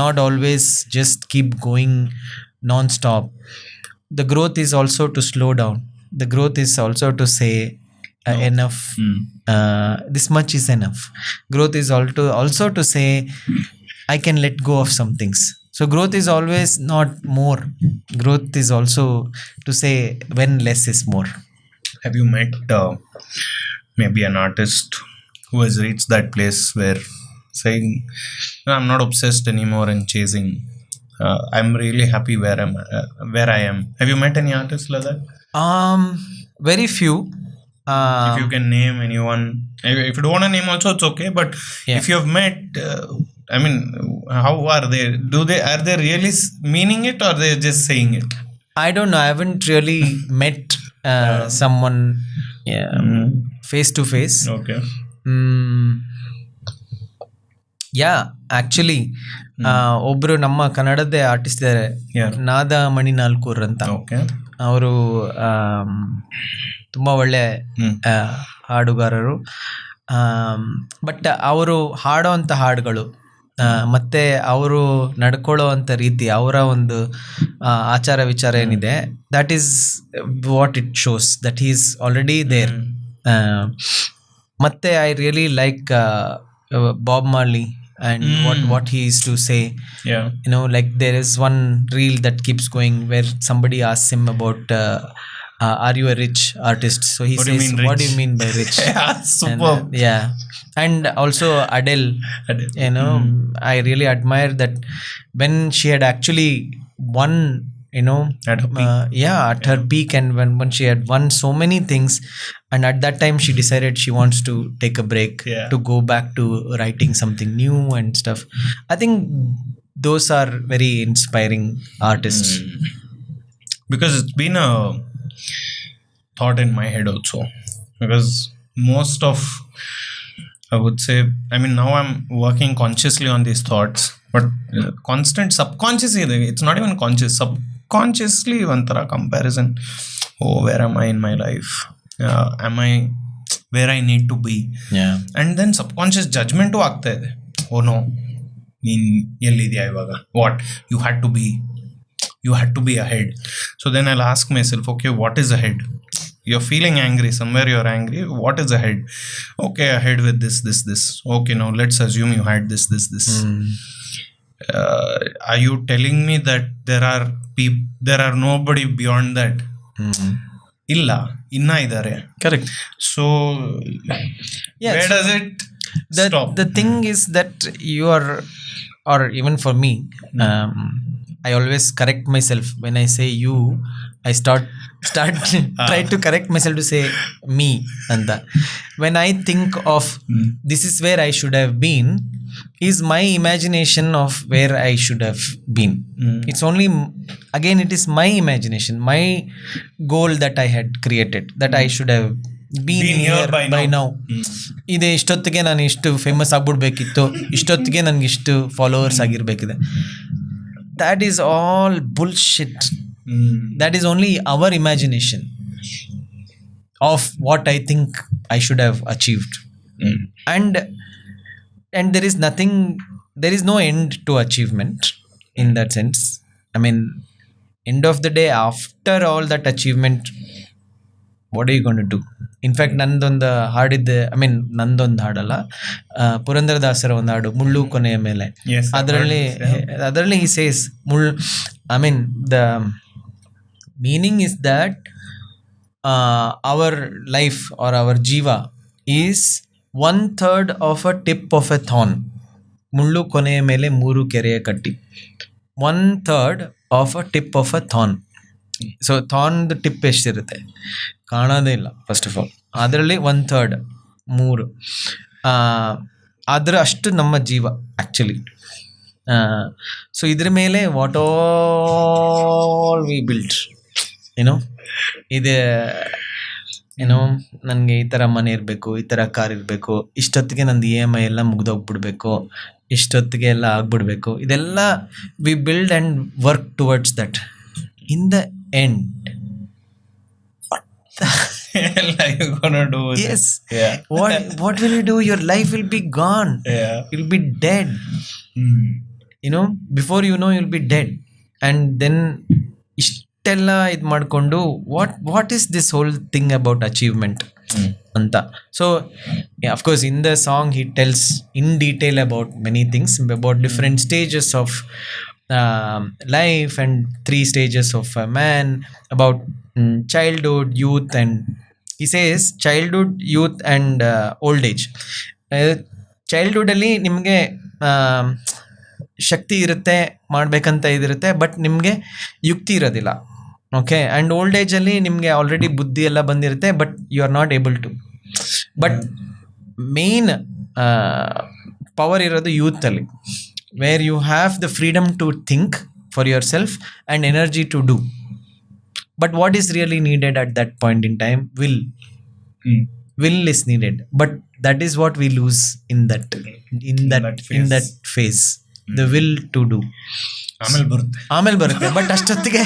not always just keep going non-stop. The growth is also to slow down. The growth is also to say, enough. This much is enough. Growth is also to say, I can let go of some things. So growth is always not more. Growth is also to say when less is more. Have you met maybe an artist who has reached that place where saying, I'm not obsessed anymore and chasing. I'm really happy where I am. Have you met any artists like that? Very few. If you can name anyone, if you don't want to name also, it's okay. But if you have met, I mean, how are they? Are they really meaning it, or they're just saying it? I don't know. I haven't really met someone face to face. Okay. Yeah, actually, ಒಬ್ರು ನಮ್ಮ ಕನ್ನಡದ artist ಇದ್ದಾರೆ, ನಾದ ಮಣಿನಾಲ್ಕೂರ್ ಅಂತ. ಅವರು ತುಂಬ ಒಳ್ಳೆ ಹಾಡುಗಾರರು. But ಅವರು ಹಾಡೋ ಅಂಥ ಹಾಡುಗಳು ಮತ್ತು ಅವರು ನಡ್ಕೊಳ್ಳೋ ಅಂಥ ರೀತಿ, ಅವರ ಒಂದು ಆಚಾರ ವಿಚಾರ ಏನಿದೆ, that is what it shows that he is already there. ಮತ್ತು I really like Bob Marley and what he used to say. Like there is one reel that keeps going where somebody asks him about are you a rich artist? So he says, what do you mean by rich? Super. And also Adele. I really admire that when she had actually won, at her peak, and when she had won so many things, and at that time she decided she wants to take a break, to go back to writing something new and stuff. I think those are very inspiring artists. Because it's been a thought in my head also, because most of, I would say, I mean, now I'm working consciously on these thoughts, but constant subconsciously, it's not even conscious, subconsciously ಒಂಥರ comparison. Oh, where am I in my life? Am I where I need to be? And then subconscious judgment ಆಗ್ತಾ ಇದೆ. Oh no, ನೀನ್ ಎಲ್ಲಿದ್ಯಾ ಇವಾಗ? What? You had to be ahead. So then I'll ask myself, okay, what is ahead? you're feeling angry, somewhere you're angry, what is ahead? Okay, ahead with this. Okay, now let's assume you had this. Are you telling me that there are nobody beyond that? ಇಲ್ಲ ಇನ್ನ ಇದ್ದಾರೆ. Correct. So where does it stop? The thing is that you are, or even for me, I always correct myself when I say you. I start try to correct myself to say me anta. When I think of this is where I should have been, is my imagination of where I should have been. It's only, again, it is my imagination, my goal that I had created, that I should have been here by now. ಇದೆ ಇಷ್ಟೊತ್ತಿಗೆ ನಾನು ಇಷ್ಟು famous ಆಗ್ಬಿಡ್ಬೇಕಿತ್ತು, ಇಷ್ಟೊತ್ತಿಗೆ ನನಗೆ ಇಷ್ಟು followers ಆಗಿರ್ಬೇಕಿದೆ. That is all bullshit. That is only our imagination of what I think I should have achieved. And there is nothing, there is no end to achievement in that sense. I mean, end of the day, after all that achievement, what are you going to do? In fact, ನಂದೊಂದು ಹಾಡಿದ್ದೆ, I mean ನಂದೊಂದು ಹಾಡಲ್ಲ, ಪುರಂದರದಾಸರ ಒಂದು ಹಾಡು ಮುಳ್ಳು ಕೊನೆಯ ಮೇಲೆ. ಅದರಲ್ಲಿ he says ಮುಳ್ಳು, I mean the meaning is that our life or our jiva is 1/3 of a tip of a thorn. ಮುಳ್ಳು ಕೊನೆಯ ಮೇಲೆ ಮೂರು ಕೆರೆಯ ಕಟ್ಟಿ, 1/3 of a tip of a thorn. So ಥಾರ್ನ್ದು ಟಿಪ್ ಎಷ್ಟಿರುತ್ತೆ ಕಾಣೋದೇ ಇಲ್ಲ ಫಸ್ಟ್ ಆಫ್ ಆಲ್, ಅದರಲ್ಲಿ 1/3 ಮೂರು, ಅದರ ಅಷ್ಟು ನಮ್ಮ ಜೀವ ಆ್ಯಕ್ಚುಲಿ. ಸೊ ಇದ್ರ ಮೇಲೆ ವಾಟ್ ಆಲ್ ವಿ ಬಿಲ್ಟ್, ಏನೋ ಇದೆ, ಏನೋ ನನಗೆ ಈ ಥರ ಮನೆ ಇರಬೇಕು, ಈ ಥರ ಕಾರ್ ಇರಬೇಕು, ಇಷ್ಟೊತ್ತಿಗೆ ನಂದು EMI ಎಲ್ಲ ಮುಗ್ದೋಗ್ಬಿಡ್ಬೇಕು, ಇಷ್ಟೊತ್ತಿಗೆ ಎಲ್ಲ ಆಗ್ಬಿಡ್ಬೇಕು, ಇದೆಲ್ಲ we build and work towards that. In the end, what the hell are you gonna do with yes it? Yeah. What will you do? Your life will be gone. Yeah. You'll be dead. You know, before you know, you'll be dead. And then ಇಷ್ಟೆಲ್ಲ ಇದು ಮಾಡಿಕೊಂಡು what is this whole thing about achievement ಅಂತ. So yeah, of course in the song he tells in detail about many things, about different stages of life and 3 stages of a man, about childhood, youth, and he says childhood, youth and old age. Childhood ಅಲ್ಲಿ ನಿಮಗೆ ಶಕ್ತಿ ಇರುತ್ತೆ, ಮಾಡಬೇಕಂತ ಇದಿರುತ್ತೆ, but ನಿಮಗೆ ಯುಕ್ತಿ ಇರೋದಿಲ್ಲ. Okay, and old ಏಜಲ್ಲಿ ನಿಮಗೆ already ಬುದ್ಧಿ ಎಲ್ಲ ಬಂದಿರುತ್ತೆ, but you are not able to. But main power ಇರೋದು ಯೂತಲ್ಲಿ, where you have the freedom to think for yourself and energy to do. But what is really needed at that point in time? Will is needed, but that is what we lose in that phase. The will to do. ಆಮೇಲೆ ಬರುತ್ತೆ but ಅಷ್ಟೊತ್ತಿಗೆ.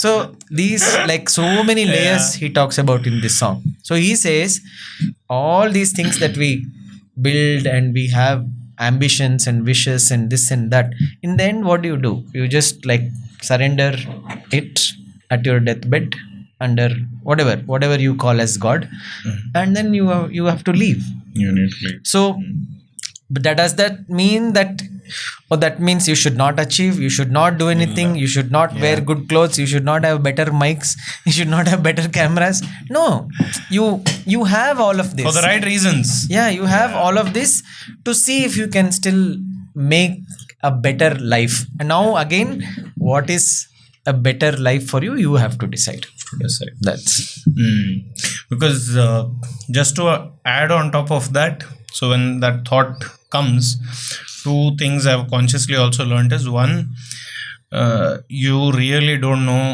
So these, like so many layers he talks about in this song. So he says all these things that we build and we have ambitions and wishes and this and that, in the end what do? You just like surrender it at your deathbed under whatever you call as God, and then you have to leave. You need to leave. So but does that mean that, or that means you should not achieve, you should not do anything, you should not wear good clothes, you should not have better mics, you should not have better cameras? No, you have all of this for the right reasons. Yeah, you have all of this to see if you can still make a better life. And now again, what is a better life for you? You have to decide. That's because just to add on top of that, so when that thought comes, 2 things I've consciously also learned is, one, you really don't know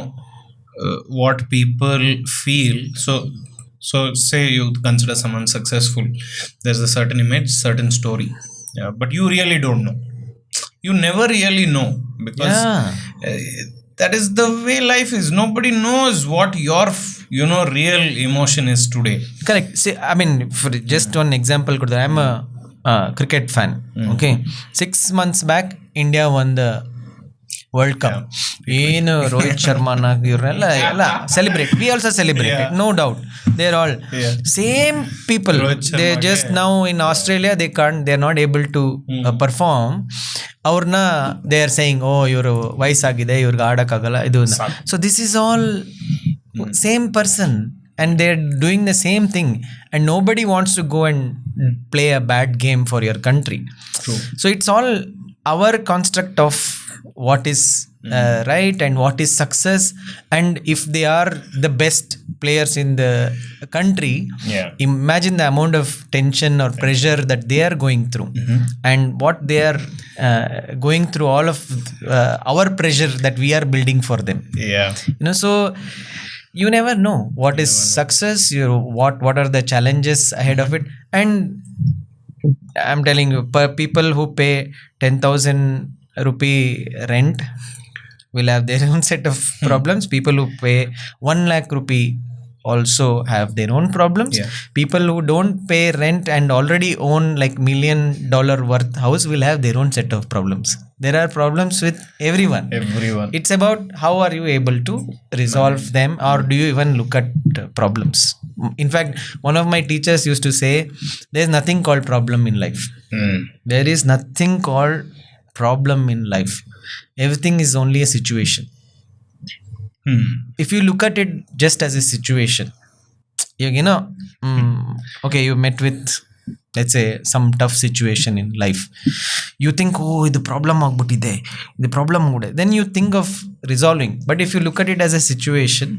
what people feel. So say you consider someone successful, there's a certain image, certain story, but you really don't know. You never really know, because that is the way life is. Nobody knows what your real emotion is today. Correct. See, I mean, for just one example, I'm a cricket fan. Okay, 6 months back India won the world cup ಏನು ರೋಹಿತ್ ಶರ್ಮಾನ ಇವ್ರನ್ನೆಲ್ಲ ಎಲ್ಲ celebrate, we also celebrate, no doubt. They are all same people. They just now in Australia they are not able to perform. ಅವ್ರನ್ನ they are saying, oh ಇವರು ವಯಸ್ಸಾಗಿದೆ, ಇವ್ರಿಗೆ ಆಡೋಕ್ಕಾಗಲ್ಲ ಇದು. So this is all same person and they're doing the same thing, and nobody wants to go and play a bad game for your country. True. So it's all our construct of what is right and what is success, and if they are the best players in the country, imagine the amount of tension or pressure that they are going through, and what they are going through, all of our pressure that we are building for them. So you never know what is success, what are the challenges ahead of it. And I'm telling you, people who pay 10,000 rupee rent will have their own set of problems. People who pay 1 lakh rupee also have their own problems. People who don't pay rent and already own like $1 million worth house will have their own set of problems. There are problems with everyone. It's about how are you able to resolve them, or do you even look at problems. In fact, one of my teachers used to say, there's nothing called problem in life. There is nothing called problem in life. Everything is only a situation. If you look at it just as a situation, okay, you met with, let's say, some tough situation in life. You think, oh, the problem agbittide, the problem ude. Then you think of resolving. But if you look at it as a situation,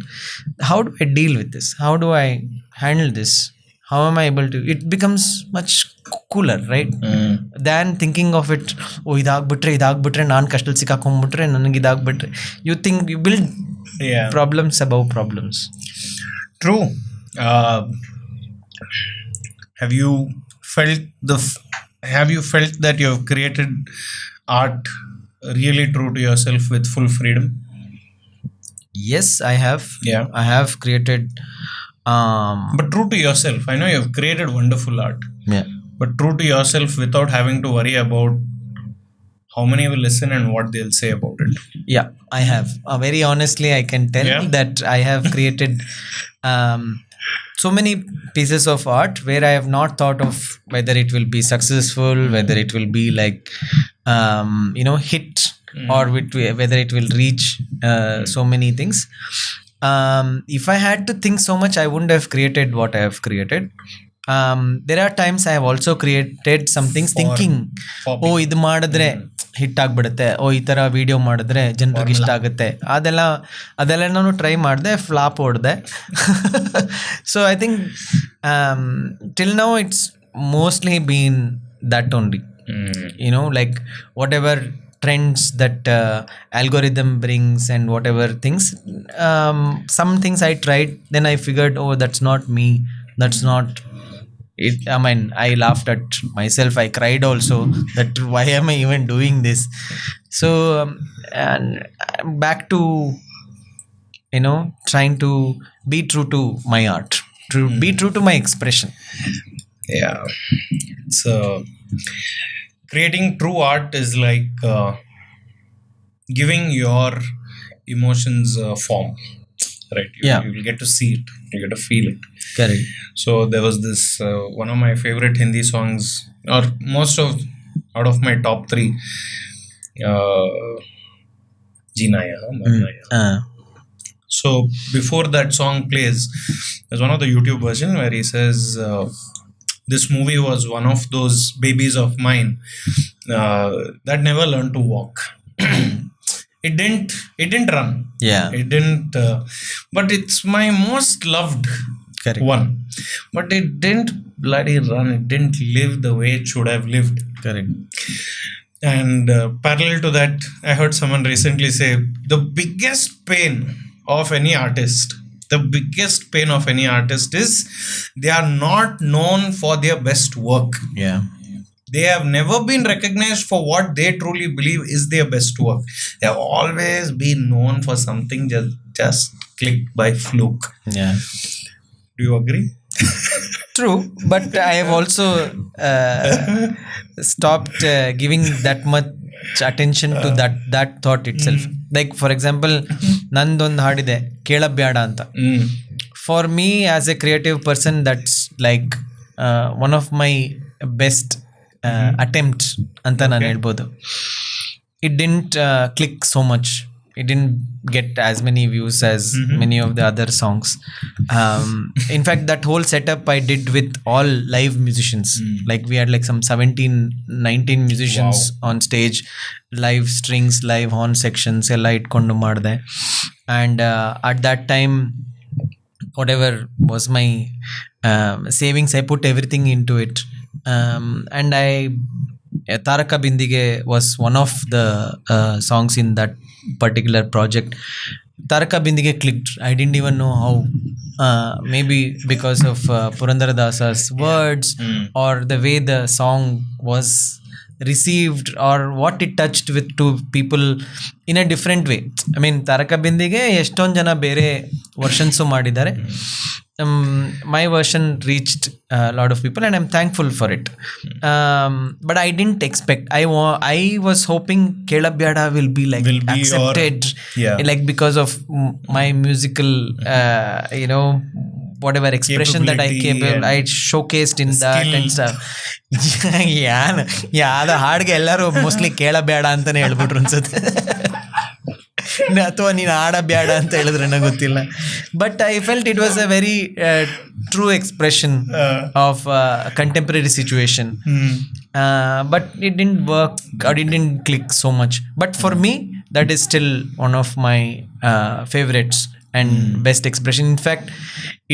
how do I deal with this? How do I handle this? How am I able to? It becomes much cooler, right? Than thinking of it, oh, idagbitre naan kashtali sikkakonbitre nanage idagbitre. You think, you build problems above problems. True. Have you felt that you have created art really true to yourself with full freedom? Yes, I have. I have created but true to yourself. I know you have created wonderful art, but true to yourself without having to worry about how many will listen and what they'll say about it. I have. Very honestly, I can tell that I have created so many pieces of art where I have not thought of whether it will be successful, whether it will be like hit, or whether it will reach so many things. If I had to think so much, I wouldn't have created what I have created. There are times I have also created some things thinking, oh, ಇದು ಮಾಡಿದ್ರೆ hit ಆಗ್ಬಿಡುತ್ತೆ, ಓ ಈ ಥರ video ಮಾಡಿದ್ರೆ ಜನರಿಗೆ ಇಷ್ಟ ಆಗುತ್ತೆ. ಅದೆಲ್ಲ ನಾನು ಟ್ರೈ ಮಾಡಿದೆ, ಫ್ಲಾಪ್ ಹೊಡೆದೆ. So I think till now it's mostly been that only. Like whatever trends that algorithm brings and whatever things, some things I tried, then I figured, oh, that's not me, that's not it. I mean, I laughed at myself, I cried also, that why am I even doing this? So and back to trying to be true to my art, be true to my expression. So creating true art is like giving your emotions form, right? You will get to see it, you get to feel it. Correct. So there was this one of my favorite Hindi songs, or out of my top 3, Jinaya Marnaya. So before that song plays, there's one of the YouTube version where he says, this movie was one of those babies of mine that never learned to walk. It didn't run. It didn't. But it's my most loved one. But it didn't bloody run. It didn't live the way it should have lived. Correct. And parallel to that, I heard someone recently say, the biggest pain of any artist is they are not known for their best work. They have never been recognized for what they truly believe is their best work. They have always been known for something just clicked by fluke. Do you agree? True, but I have also stopped giving that much much attention to that thought itself. Like for example, ನಂದೊಂದು ಹಾಡಿದೆ ಕೇಳಬ್ಯಾಡ ಅಂತ. For me as a creative person, that's like one of my best attempts ಅಂತ ನಾನು ಹೇಳ್ಬೋದು. It didn't click so much. It didn't get as many views as many of the other songs. In fact, that whole setup I did with all live musicians. Like we had like some 17-19 musicians on stage, live strings, live horn sections ಎಲ್ಲ ಇಟ್ಕೊಂಡು ಮಾಡಿದೆ. And at that time, whatever was my savings, I put everything into it. And Taraka Bindige was one of the songs in that particular project. Taraka Bindige clicked. I didn't even know how. Maybe because of Purandaradasa's words or the way the song was received or what it touched with to people in a different way. I mean, Taraka Bindige ಎಷ್ಟೊಂದು ಜನ ಬೇರೆ versions ಮಾಡಿದ್ದಾರೆ. My version reached a lot of people and I'm thankful for it. But I didn't expect. I was hoping Kelabhyada will be accepted, like because of my musical, whatever expression that I showcased in that and stuff. ಯಾವ್ದು ಹಾಡ್ಗೆ ಎಲ್ಲರೂ mostly ಕೇಳಬೇಡ ಅಂತಾನೆ ಹೇಳ್ಬಿಟ್ರು ಅನ್ಸುತ್ತೆ, ಅಥವಾ ನೀನು ಆಡಬೇಡ ಅಂತ ಹೇಳಿದ್ರೆ ನನಗೆ ಗೊತ್ತಿಲ್ಲ. But I felt it was a very true expression of contemporary situation. But it didn't work or it didn't click so much. But for me, that is still one of my favorites and best expression. In fact,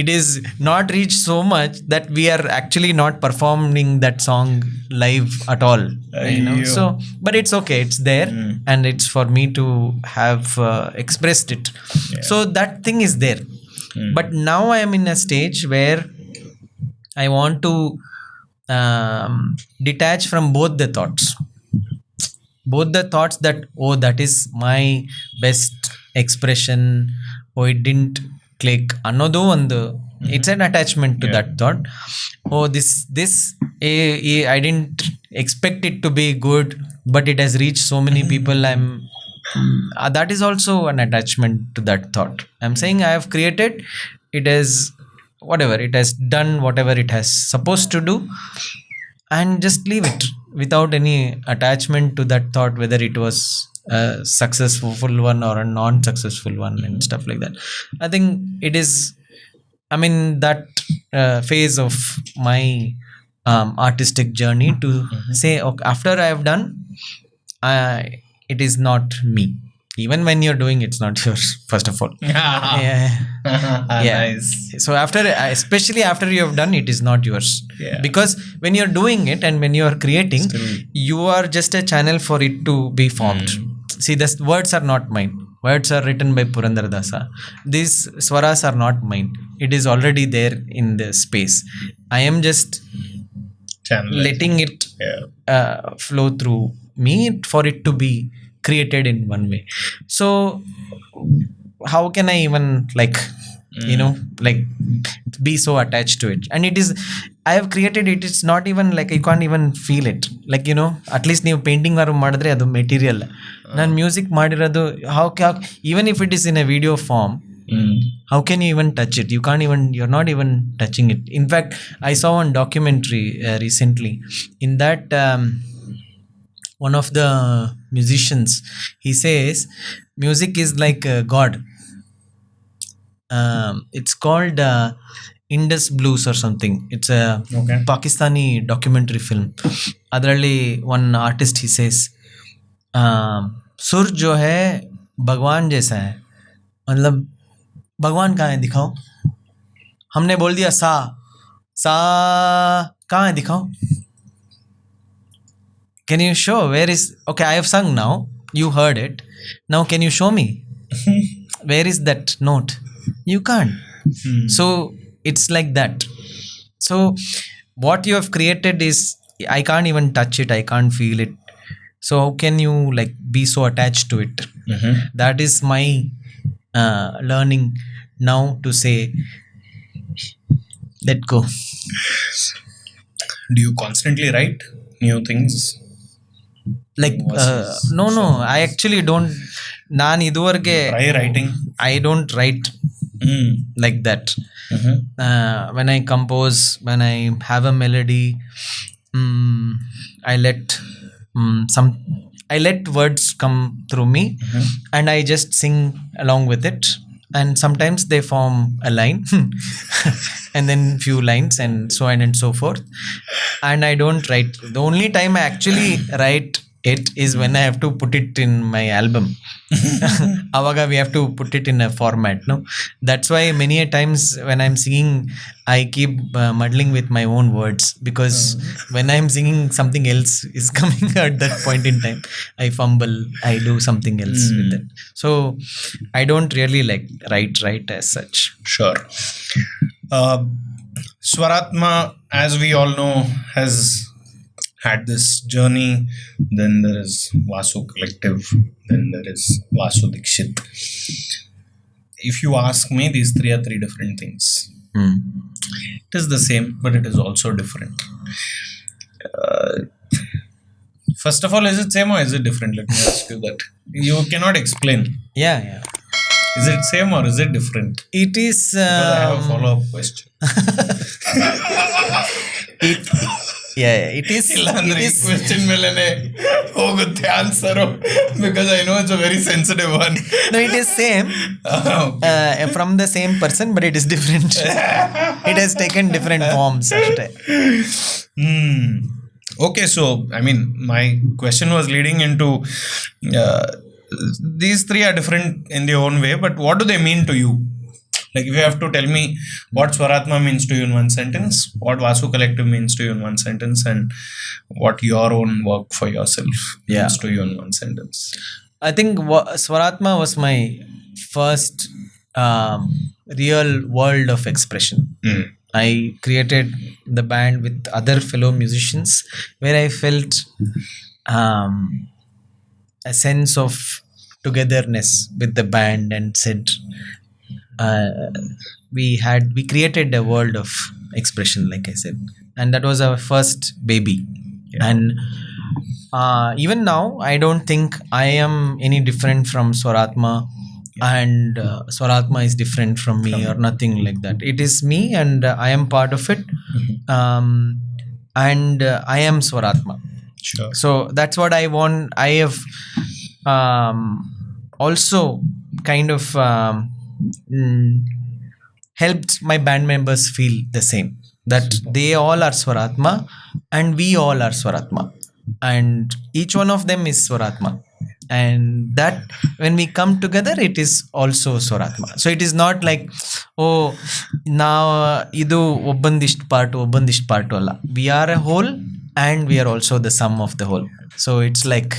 it is not reached so much that we are actually not performing that song live at all, so but it's okay, it's there, and it's for me to have expressed it. So that thing is there. But now I am in a stage where I want to detach from both the thoughts that that is my best expression, it didn't click ಅನ್ನೋದು ಒಂದು, it's an attachment to that thought. This I didn't expect it to be good, but it has reached so many people. That is also an attachment to that thought. I'm saying I have created, it has whatever, it has done whatever it has supposed to do, and just leave it without any attachment to that thought, whether it was a successful one or a non-successful one and stuff like that. I think it is, I'm in that phase of my artistic journey to say, okay, after I have done, it is not me. Even when you're doing, it's not yours, first of all. Nice. So especially after you have done, it is not yours. Because when you're doing it and when you are creating, you are just a channel for it to be formed. See, the words are not mine. Words are written by Purandaradasa. These swaras are not mine. It is already there in the space. I am just letting it flow through me for it to be created in one way. So how can I even be so attached to it? And it is, I have created it, it's not even like you can't even feel it. Like, at least ನೀವು painting ಮಾಡಿದ್ರೆ ಅದು material. ನಾನು music ಮಾಡಿರೋದು how even if it is in a video form, how can you even touch it? You're not even touching it. In fact, I saw one documentary recently. In that one of the musicians, he says music is like God. It's called Indus Blues or something. It's a Pakistani documentary film. Adralli one artist, he says, सुर जो है भगवान जैसा है. मतलब भगवान कहाँ है दिखाओ. हमने बोल दिया सा कहाँ है दिखाओ. Can you show where is, okay, I have sung now, you heard it, now can you show me where is that note? You can't. So it's like that. So what you have created is, I can't even touch it, I can't feel it. So how can you be so attached to it? That is my learning now, to say let go. Do you constantly write new things? like no, I actually don't. ನಾನು ಇದುವರೆಗೆ Try writing. I don't write like that. When I compose, when I have a melody, I let I let words come through me, and I just sing along with it. And sometimes they form a line, and then few lines, and so on and so forth. And I don't write. The only time I actually write it is when I have to put it in my album. Avaga we have to put it in a format, no? That's why many a times when I'm singing, I keep muddling with my own words, because when I'm singing, something else is coming at that point in time. I fumble, I do something else with it. So I don't really like write as such. Sure. Swaratma, as we all know, has had this journey. Then there is Vasu Collective. Then there is Vasu Dixit. If you ask me, these three are three different things. It is the same, but it is also different. First of all, is it same or is it different? Let me ask you that. You cannot explain. Yeah. Is it same or is it different? It is. Because I have a follow-up question. It is. Question melane hogutte answer, because I know it's a very sensitive one. No, it is same. Okay. From the same person, but it is different. It has taken different forms. Okay, so I mean, my question was leading into these three are different in their own way, but what do they mean to you? Like, if you have to tell me what Swaratma means to you in one sentence, what Vasu Collective means to you in one sentence, and what your own work for yourself means to you in one sentence. I think Swaratma was my first real world of expression. I created the band with other fellow musicians, where I felt a sense of togetherness with the band, and said we created a world of expression, like I said, and that was our first baby. And even now I don't think I am any different from Swaratma, and Swaratma is different from me or nothing like that. It is me, and I am part of it. And I am Swaratma. Sure. So that's what I want. I have also kind of helped my band members feel the same, that they all are Swaratma and we all are Swaratma, and each one of them is Swaratma, and that when we come together, it is also Swaratma. So it is not like, oh, now idu obbandist part alla. We are a whole, and we are also the sum of the whole. So it's like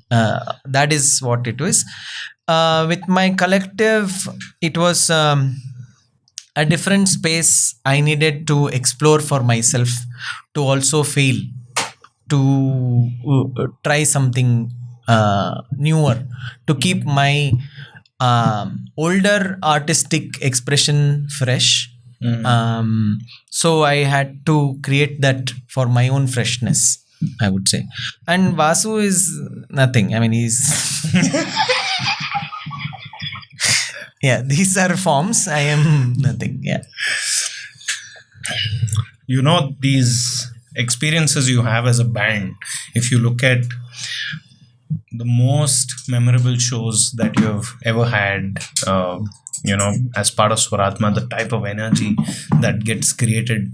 that is what it is. With my collective, it was a different space I needed to explore for myself, to also fail, to try something newer, to keep my older artistic expression fresh. So I had to create that for my own freshness, I would say. And Vasu is nothing. I mean, he's yeah, these are forms. I am nothing. Yeah. You know, these experiences you have as a band, if you look at the most memorable shows that you have ever had, as part of Swaratma, the type of energy that gets created,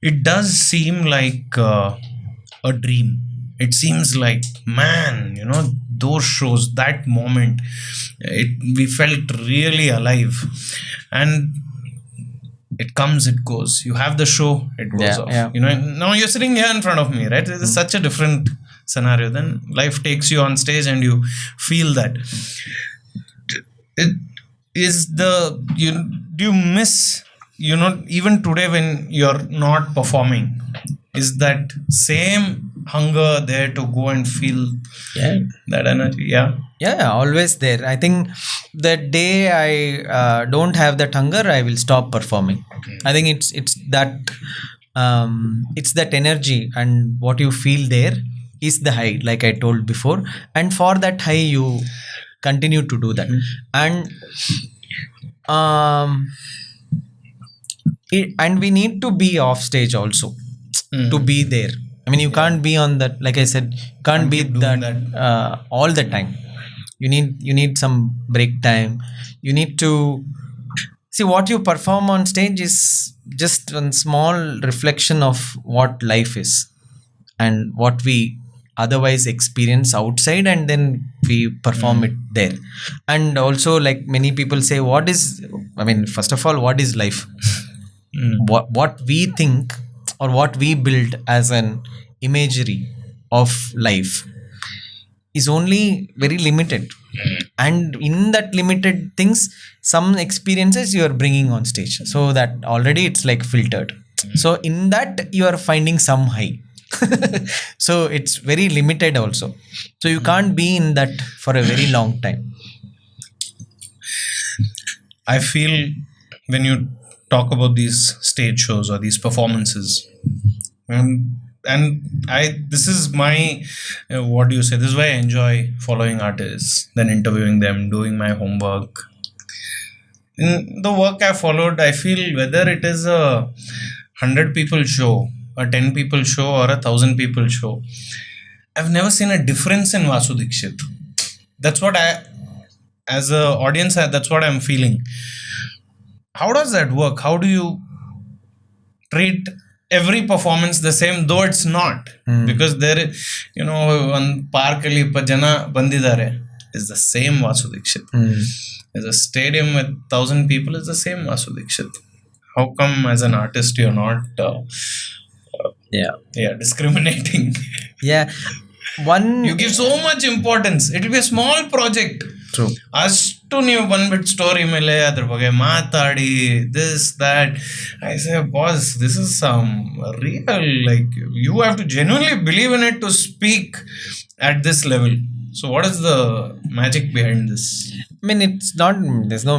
it does seem like a dream. It seems like, man, those shows, that moment, we felt really alive. And it comes, it goes. You have the show, it goes off. Yeah. Now you're sitting here in front of me, right? This is such a different scenario. Then life takes you on stage and you feel that. Do you miss, even today when you're not performing, is that same hunger there to go and feel that energy? Yeah, always there. I think the day I don't have that hunger, I will stop performing. I think it's that energy, and what you feel there is the high, like I told before, and for that high you continue to do that. And and we need to be off stage also to be there. I mean, you can't be on that, like I said, you can't be keep doing that, all the time. You need some break time. You need to see what you perform on stage is just a small reflection of what life is and what we otherwise experience outside, and then we perform it there. And also, like many people say, what is, I mean, first of all, what is life? What we think or what we build as an imagery of life is only very limited, and in that limited things, some experiences you are bringing on stage, so that already it's like filtered. So in that you are finding some high. So it's very limited also, so you can't be in that for a very long time. I feel when you talk about these stage shows or these performances, and this is my what do you say, this is why I enjoy following artists, then interviewing them, doing my homework. In the work I followed, I feel whether it is a 100 people show, a 10 people show, or a 1,000 people show, I've never seen a difference in Vasu Dixit. That's what I, as a audience, that's what I'm feeling. How does that work? How do you treat every performance the same, though it's not? Because there, you know, one park ali 20 jana bandidare is the same Vasu Dixit. There's a stadium with 1,000 people, is the same Vasu Dixit. How come as an artist you're not discriminating? One, you give so much importance. It will be a small project. True. ಅಷ್ಟು ನೀವು ಬಂದ್ಬಿಟ್ಟು story ಮೇಲೆ ಅದ್ರ ಬಗ್ಗೆ ಮಾತಾಡಿ this that. I say boss, this is some real, like you have to genuinely believe in it to speak at this level. So what is the magic behind this? I mean, it's not, there's no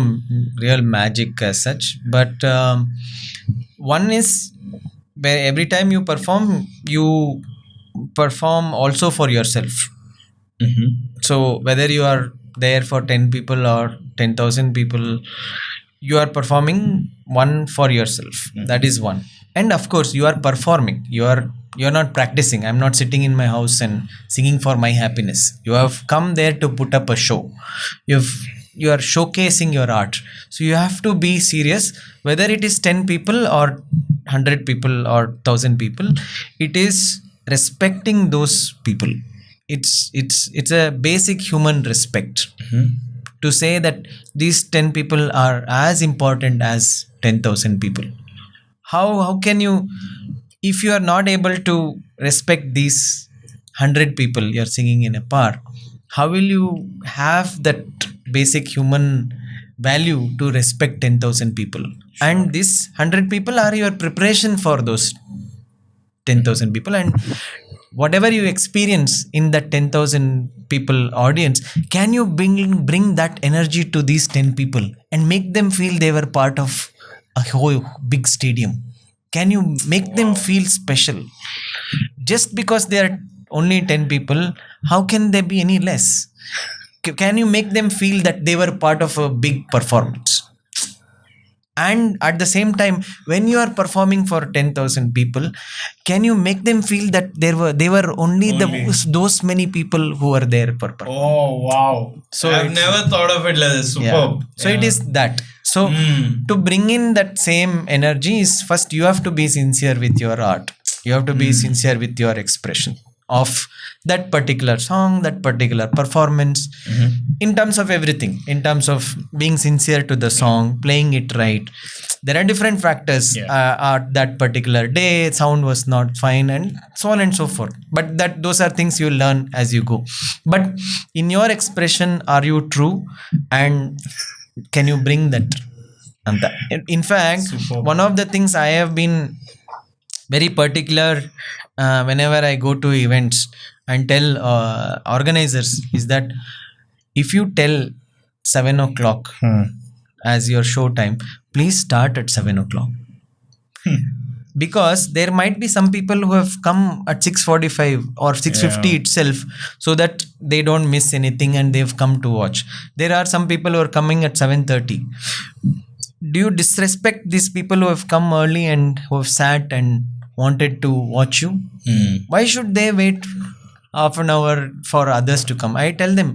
real magic as such, but one is where every time you perform also for yourself. So whether you are there for 10 people or 10,000 people, you are performing one for yourself. That is one. And of course you are performing, you're not practicing. I'm not sitting in my house and singing for my happiness. You have come there to put up a show. You are showcasing your art, so you have to be serious. Whether it is 10 people or 100 people or 1,000 people, it is respecting those people. It's a basic human respect to say that these 10 people are as important as 10,000 people. How can you, if you are not able to respect these 100 people you're singing in a park, how will you have that basic human value to respect 10,000 people? And these 100 people are your preparation for those 10,000 people. And whatever you experience in that 10,000 people audience, can you bring that energy to these 10 people and make them feel they were part of a whole big stadium? Can you make them feel special? Just because they are only 10 people, how can they be any less? Can you make them feel that they were part of a big performance? And at the same time, when you are performing for 10,000 people, can you make them feel that they were only those many people who were there per performance? Oh wow! So I've never thought of it like this. Superb. Yeah. So it is that. So to bring in that same energy is, first you have to be sincere with your art. You have to be sincere with your expression of that particular song, that particular performance, in terms of everything, in terms of being sincere to the song, playing it right. There are different factors. At that particular day sound was not fine, and so on and so forth, but those are things you learn as you go. But in your expression, are you true, and can you bring that? And that, in fact, superb. One of the things I have been very particular whenever I go to events and tell organizers is that if you tell 7 o'clock as your show time, please start at 7 o'clock. because there might be some people who have come at 6:45 or 6:50 itself, so that they don't miss anything and they've come to watch. There are some people who are coming at 7:30. Do you disrespect these people who have come early and who have sat and wanted to watch you? Why should they wait half an hour for others to come? I tell them,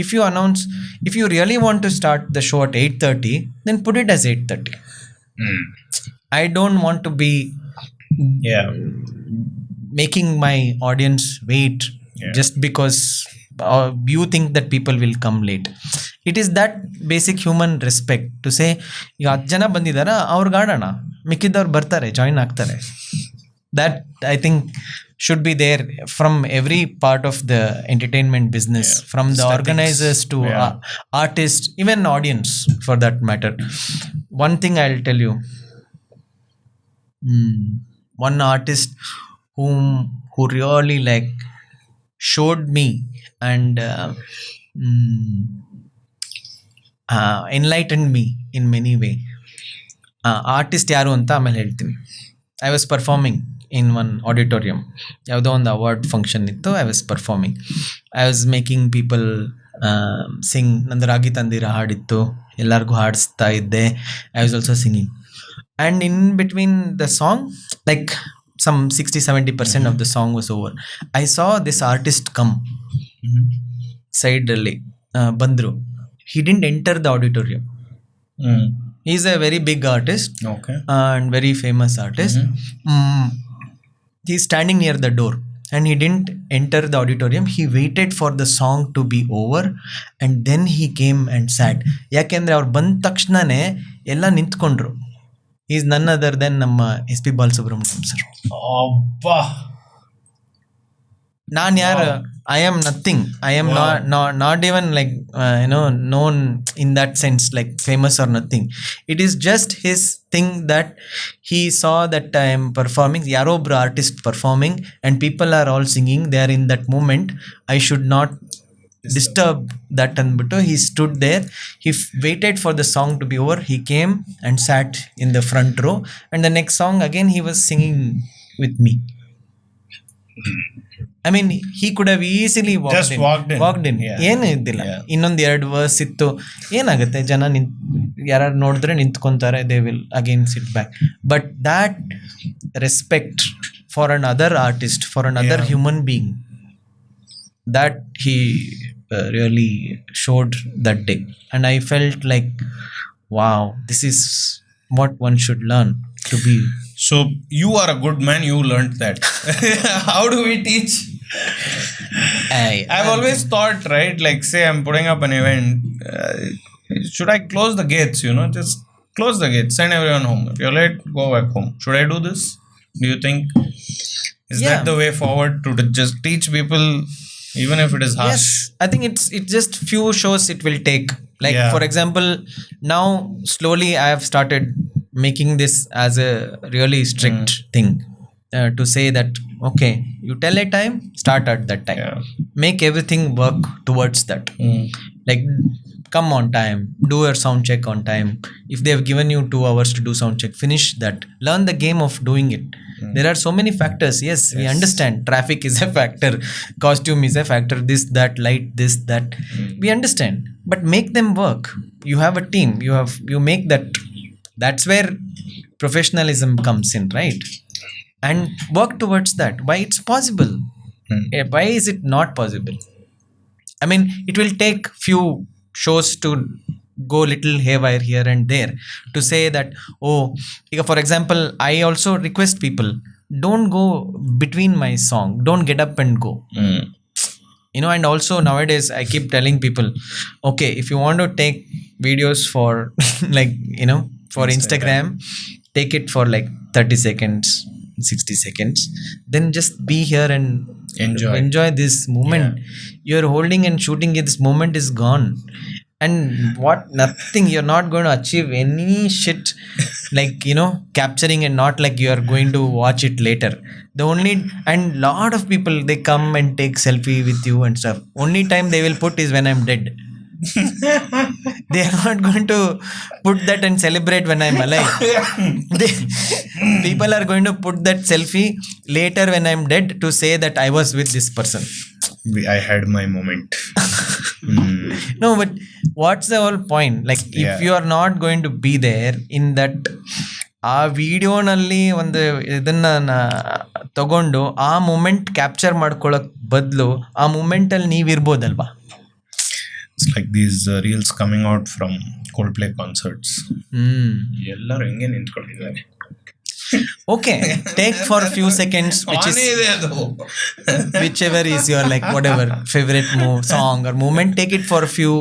if you really want to start the show at 8:30, then put it as 8:30. I don't want to be making my audience wait just because you think that people will come late. It is that basic human respect to say, ಈಗ 10 ಜನ ಬಂದಿದಾರ, ಅವ್ರಿಗೆ ಆಡೋಣ, ಮಿಕ್ಕಿದವ್ರು ಬರ್ತಾರೆ, join ಆಗ್ತಾರೆ. That I think should be there from every part of the entertainment business, from the organizers to artists, even audience for that matter. One thing I'll tell you, one artist who really like showed me and enlightened me in many way. Artist ಯಾರು ಅಂತ ಆಮೇಲೆ ಹೇಳ್ತೀನಿ. I was performing in one auditorium. ಯಾವುದೋ ಒಂದು award function ಇತ್ತು. I was performing. I was making people sing. ನಂದು ರಾಗಿ ತಂದಿರ ಹಾಡಿತ್ತು, ಎಲ್ಲರಿಗೂ ಹಾಡಿಸ್ತಾ ಇದ್ದೆ. I was also singing. And in between the song, like some 60-70% of the song was over. I saw this artist come side ಅಲ್ಲಿ ಬಂದ್ರು. He didn't enter the auditorium. He's a very big artist and very famous artist. He's standing near the door and he didn't enter the auditorium. He waited for the song to be over and then he came and sat. ಯಾಕೆಂದ್ರೆ ಅವ್ರು ಬಂದ ತಕ್ಷಣನೇ ಎಲ್ಲ ನಿಂತ್ಕೊಂಡ್ರು. He's none other than ನಮ್ಮ SP Balasubrahmanyam sir. ನಾನು ಯಾರು? I am nothing. I am not even like known in that sense, like famous or nothing. It is just his thing that he saw that I am performing, yaro bro artist performing and people are all singing. They are in that moment. I should not disturb that. And he stood there. He waited for the song to be over. He came and sat in the front row. And the next song again he was singing with me. I mean, he could have easily walked in. ಏನು ಇದ್ದಿಲ್ಲ. ಇನ್ನೊಂದು 2 verse ಇತ್ತು, ಏನಾಗುತ್ತೆ, ಜನ ಯಾರು ನೋಡಿದ್ರೆ ನಿಂತ್ಕೊಂತಾರೆ, they will again sit back. But that respect for another artist, for another human being, that he really showed that day. And I felt like, wow, this is what one should learn to be. So you are a good man, you learned that. How do we teach? I've always thought, right, like say I'm putting up an event, should I close the gates, just close the gates, send everyone home. If you're late, go back home. Should I do this? Do you think is that the way forward, to just teach people even if it is harsh? Yes, I think it's just few shows it will take. Like for example, now slowly I have started making this as a really strict thing, to say that okay, you tell a time, start at that time. Make everything work towards that. Like come on time, do your sound check on time. If they have given you 2 hours to do sound check, finish that. Learn the game of doing it. There are so many factors. Yes, we understand traffic is a factor, costume is a factor, this, that, light, this, that. We understand, but make them work. You have a team, you make that. That's where professionalism comes in, right? And work towards that. Why it's possible? Why is it not possible? I mean, it will take few shows to go little haywire here and there, to say that, for example, I also request people, don't go between my song, don't get up and go. And also nowadays I keep telling people, okay, if you want to take videos for like for Instagram, take it for like 30 seconds, 60 seconds, then just be here and enjoy this moment. You're holding and shooting it, this moment is gone. And nothing, you're not going to achieve any shit like capturing, and not like you are going to watch it later. And lot of people, they come and take selfie with you and stuff. Only time they will put is when I'm dead. they are not going to put that and celebrate when I'm alive. People are going to put that selfie later when I'm dead to say that I was with this person. I had my moment. No, but what's the whole point? Like, if Yeah. you are not going to be there in that, ಆ ವಿಡಿಯೋನಲ್ಲಿ ಒಂದು ಇದನ್ನ ತಗೊಂಡು ಆ moment capture ಮಾಡ್ಕೊಳಕ್ ಬದಲು ಆ ಮೂಮೆಂಟಲ್ಲಿ ನೀವಿರ್ಬೋದಲ್ವಾ? It's like these reels coming out from Coldplay concerts. ಎಲ್ಲರೂ ಹೆಂಗೆ ನಿಂತ್ಕೊಂಡಿದ್ದಾರೆ. Okay, take for a few seconds, whichever is your like whatever favorite song or moment, take it for a few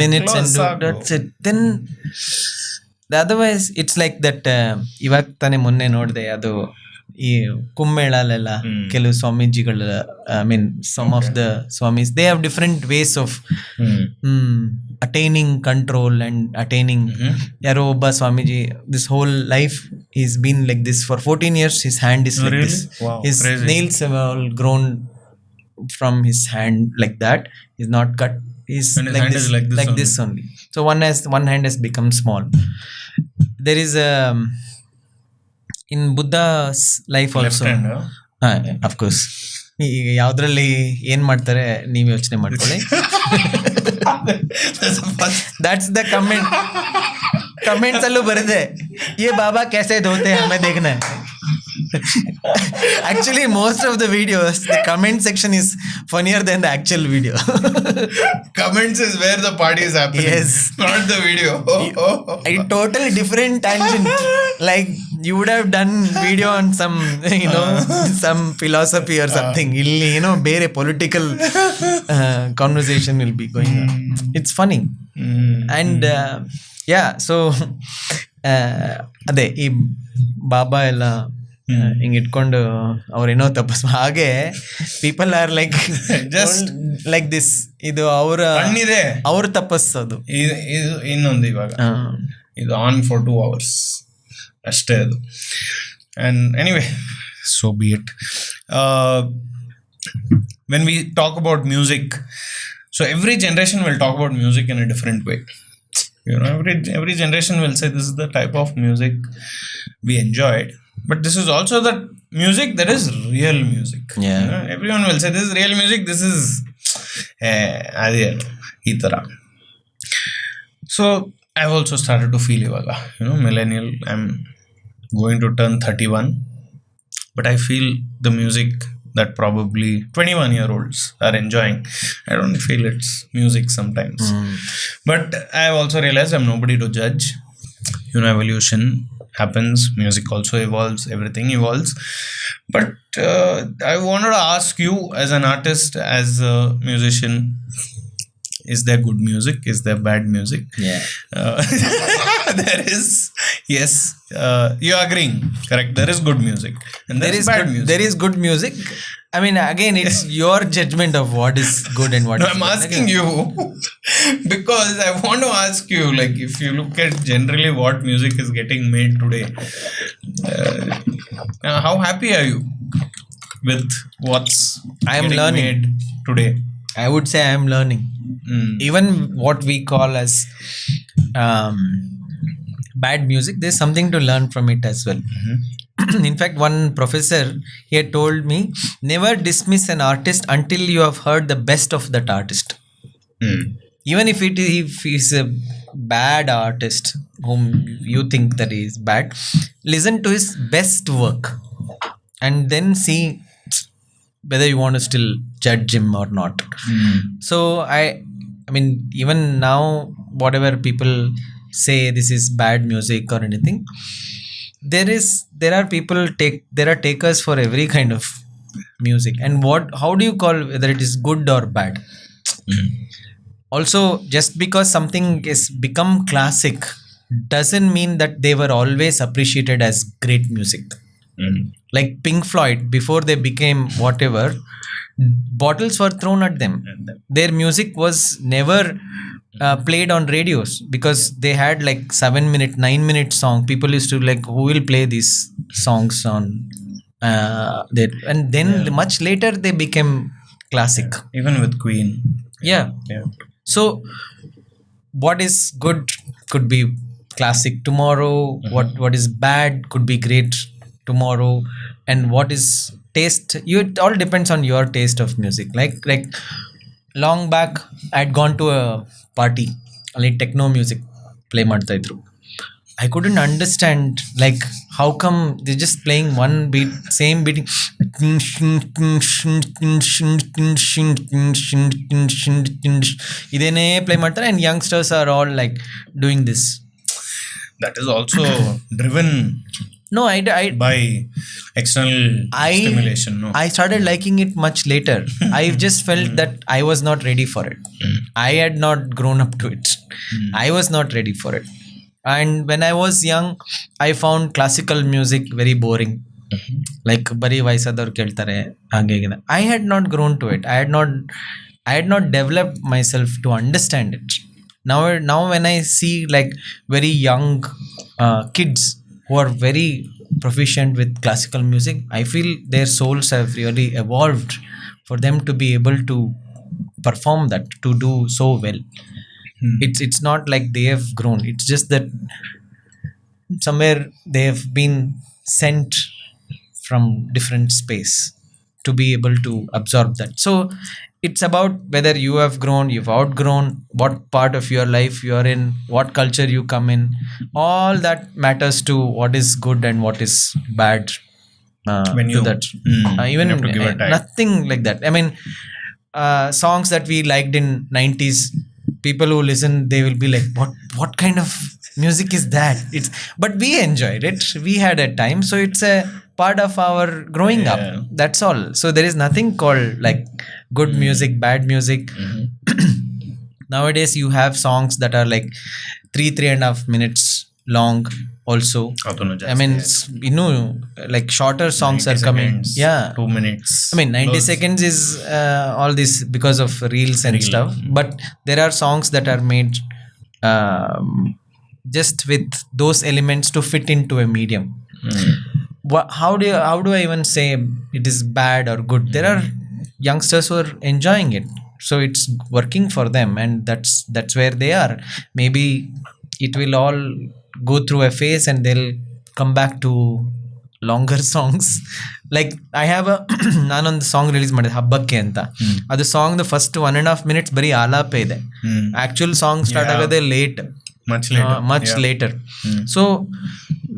minutes and do that's it. Then otherwise it's like that. ಇವಾಗ ತಾನೇ ಮೊನ್ನೆ ನೋಡಿದೆ, ಅದು ಈ ಕುಂಭಮೇಳಲೆಲ್ಲ ಕೆಲವು ಸ್ವಾಮೀಜಿಗಳ some of the swamis, they have different ways of attaining control and attaining. ಯಾರೋ ಒಬ್ಬ Swamiji, this whole life he's been like this for 14 years. His hand is like this. Wow, his crazy. nails have all grown from his hand like that. He's not cut. He's And his like hand this, is like this only. So one hand has become small. There is a in Buddha's life also. Left hand, of course. ಈಗ ಯಾವ್ದ್ರಲ್ಲಿ ಏನ್ ಮಾಡ್ತಾರೆ ನೀವ್ ಯೋಚನೆ ಮಾಡ್ಕೊಳ್ಳಿ. That's the comment. Comments ಅಲ್ಲೂ ಬರುತ್ತೆ, ये बाबा कैसे धोते हैं हमें देखना है. Actually, most of the videos, the comment section is funnier than the actual video. Comments is where the party is happening. Yes. Not the video. A totally different tangent. Like you would have done video on some, some philosophy or something. Illi, ಬೇರೆ political conversation will be going on. It's funny. And yeah, so ಅದೇ ಈ ಬಾಬಾ ಎಲ್ಲ ಹಿಂಗೆ ಇಟ್ಕೊಂಡು ಅವ್ರೇನೋ ತಪಸ್ಸು, ಹಾಗೆ people are like just like this. ಇದು ಅವ್ರ ತಪಸ್ಸದು. ಇದು ಇನ್ನೊಂದು ಇವಾಗ ಇದು ಆನ್ ಫಾರ್ 2 hours ಅಷ್ಟೇ ಅದು. And anyway, so be it. When we talk about music, so every generation will talk about music in a different way. Every generation will say this is the type of music we enjoyed, but this is also the music that is real music. Yeah. Everyone will say this is real music, this is ಈ ಥರ. So I've also started to feel ivaga, millennial. I'm going to turn 31, but I feel the music that probably 21-year-olds are enjoying, I don't feel it's music sometimes. But I've also realized I'm nobody to judge. Evolution happens, music also evolves, everything evolves. But I wanted to ask you, as an artist, as a musician, is there good music? Is there bad music? Yeah. There is. Yes. You're agreeing, correct? There is good music. And there is bad music. There is good music. I mean, again, it's your judgment of what is good and what is I'm bad. asking you because I want to ask you, like, if you look at generally what music is getting made today, how happy are you with what's getting learning. made today? I would say I am learning. Even what we call as bad music, there's something to learn from it as well. In fact, one professor, he had told me, never dismiss an artist until you have heard the best of that artist. Even if he's a bad artist whom you think that he is bad, listen to his best work and then see whether you want to still judge him or not. So I mean, even now, whatever people say this is bad music or anything, there are people there are takers for every kind of music. And how do you call whether it is good or bad? Also, just because something is become classic doesn't mean that they were always appreciated as great music. Like Pink Floyd, before they became whatever, bottles were thrown at them. Their music was never played on radios because they had like 7-minute, 9-minute song. People used to like, who will play these songs on that? And then much later they became classic. Even with Queen. Yeah. So what is good could be classic tomorrow, what is bad could be great tomorrow, and what is taste, you, it all depends on your taste of music. Like long back I'd gone to a party, only techno music play ಮಾಡ್ತಾ ಇದ್ರು. I couldn't understand, like, how come they're just playing one beat, same beat, idene play ಮಾಡ್ತಾರೆ, and youngsters are all like doing this. That is also driven No, I by external stimulation. No, I started liking it much later. I just felt that I was not ready for it. I had not grown up to it. I was not ready for it. And when I was young, I found classical music very boring. Like bari vaisadavaru keltare hage hige. I had not grown to it. I had not developed myself to understand it. Now when I see like very young kids who are very proficient with classical music, I feel their souls have really evolved for them to be able to perform that, to do so well. It's not like they have grown, it's just that somewhere they have been sent from different space to be able to absorb that. So it's about whether you have grown, you've outgrown, what part of your life you are in, what culture you come in. All that matters to what is good and what is bad. When to you- that, you even have to give it time. nothing like that. I mean, songs that we liked in 90s, people who listen, they will be like, what kind of music is that? It's, but we enjoyed it, we had a time, so it's a part of our growing up. Yeah. That's all. So there is nothing called like good music, bad music. Nowadays you have songs that are like 3.5 minutes long also. ಅದನ್ನು I mean, you know, like shorter songs are coming. Yeah, 2 minutes. I mean, 90 seconds is all this because of reels and stuff. But there are songs that are made just with those elements to fit into a medium. How do I even say it is bad or good? There are youngsters who are enjoying it, so it's working for them, and that's where they are. Maybe it will all go through a phase and they'll come back to longer songs. Like I have a ನಾನೊಂದು song release ಮಾಡಿದೆ ಹಬ್ಬಕ್ಕೆ ಅಂತ. ಅದು song first 1.5 minutes ಬರೀ ಆಲಾಪೆ ಇದೆ. Actual song start ಆಗೋದೇ late, much later. So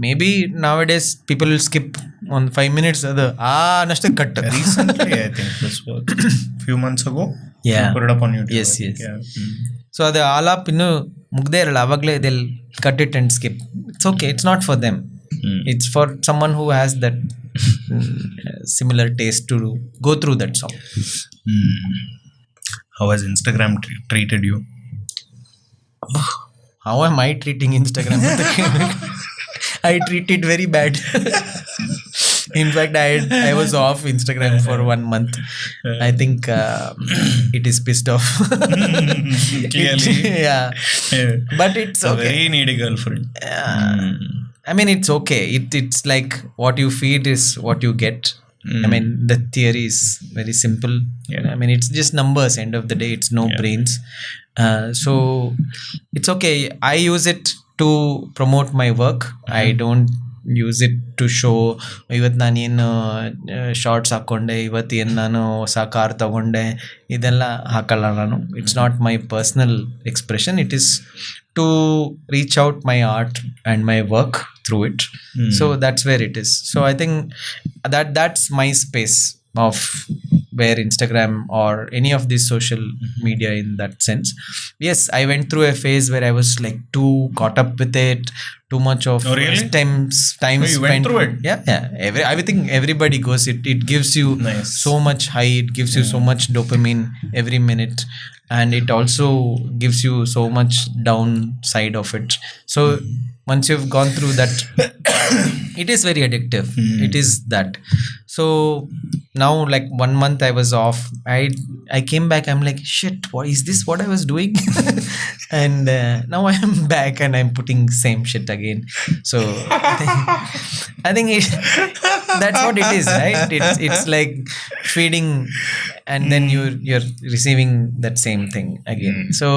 maybe nowadays people will skip on 5 minutes ಅದು ಅನ್ನಷ್ಟೇ cut. Recently, I think this was few months ago. Yeah. You put it up on YouTube. Yes, I think. yes. Yeah. So ಅದು ಆಲಾಪ್ ಇನ್ನೂ ಮುಗ್ದೇ ಇರಲ್ಲ, ಅವಾಗಲೇ ಇದೆಲ್ cut it and skip. It's okay, it's not for them. It's for someone who has that similar taste to go through that song. How has Instagram treated you? How am I treating Instagram? I treat it very bad. In fact, I was off Instagram for 1 month. I think it is pissed off. Clearly. Yeah. But it's A okay. very needy girlfriend. I mean, it's okay. It's like what you feed is what you get. I mean, the theory is very simple. Yeah. I mean, it's just numbers. End of the day, it's no brains. So it's okay. I use it to promote my work. I don't use it to show ಇವತ್ತು ನಾನೇನು shorts ಹಾಕ್ಕೊಂಡೆ, ಇವತ್ತೇನು ನಾನು ಹೊಸ car ತಗೊಂಡೆ, ಇದೆಲ್ಲ ಹಾಕಲ್ಲ ನಾನು. It's not my personal expression. It is to reach out my art and my work through it. So that's where it is. So I think that's my space of where Instagram or any of these social media in that sense. Yes, I went through a phase where I was like too caught up with it, too much of Oh, really? time You spent. went through it? Yeah. I think everybody goes it gives you Nice. so much high, it gives you so much dopamine every minute, and it also gives you so much downside of it. So once you've gone through that it is very addictive. It is that. So now, like 1 month I was off. I came back. I'm like, shit. What is this? What I was doing? And now I am back and I'm putting same shit again. So I think that's what it is, right? It's like feeding, and then you're receiving that same thing again. So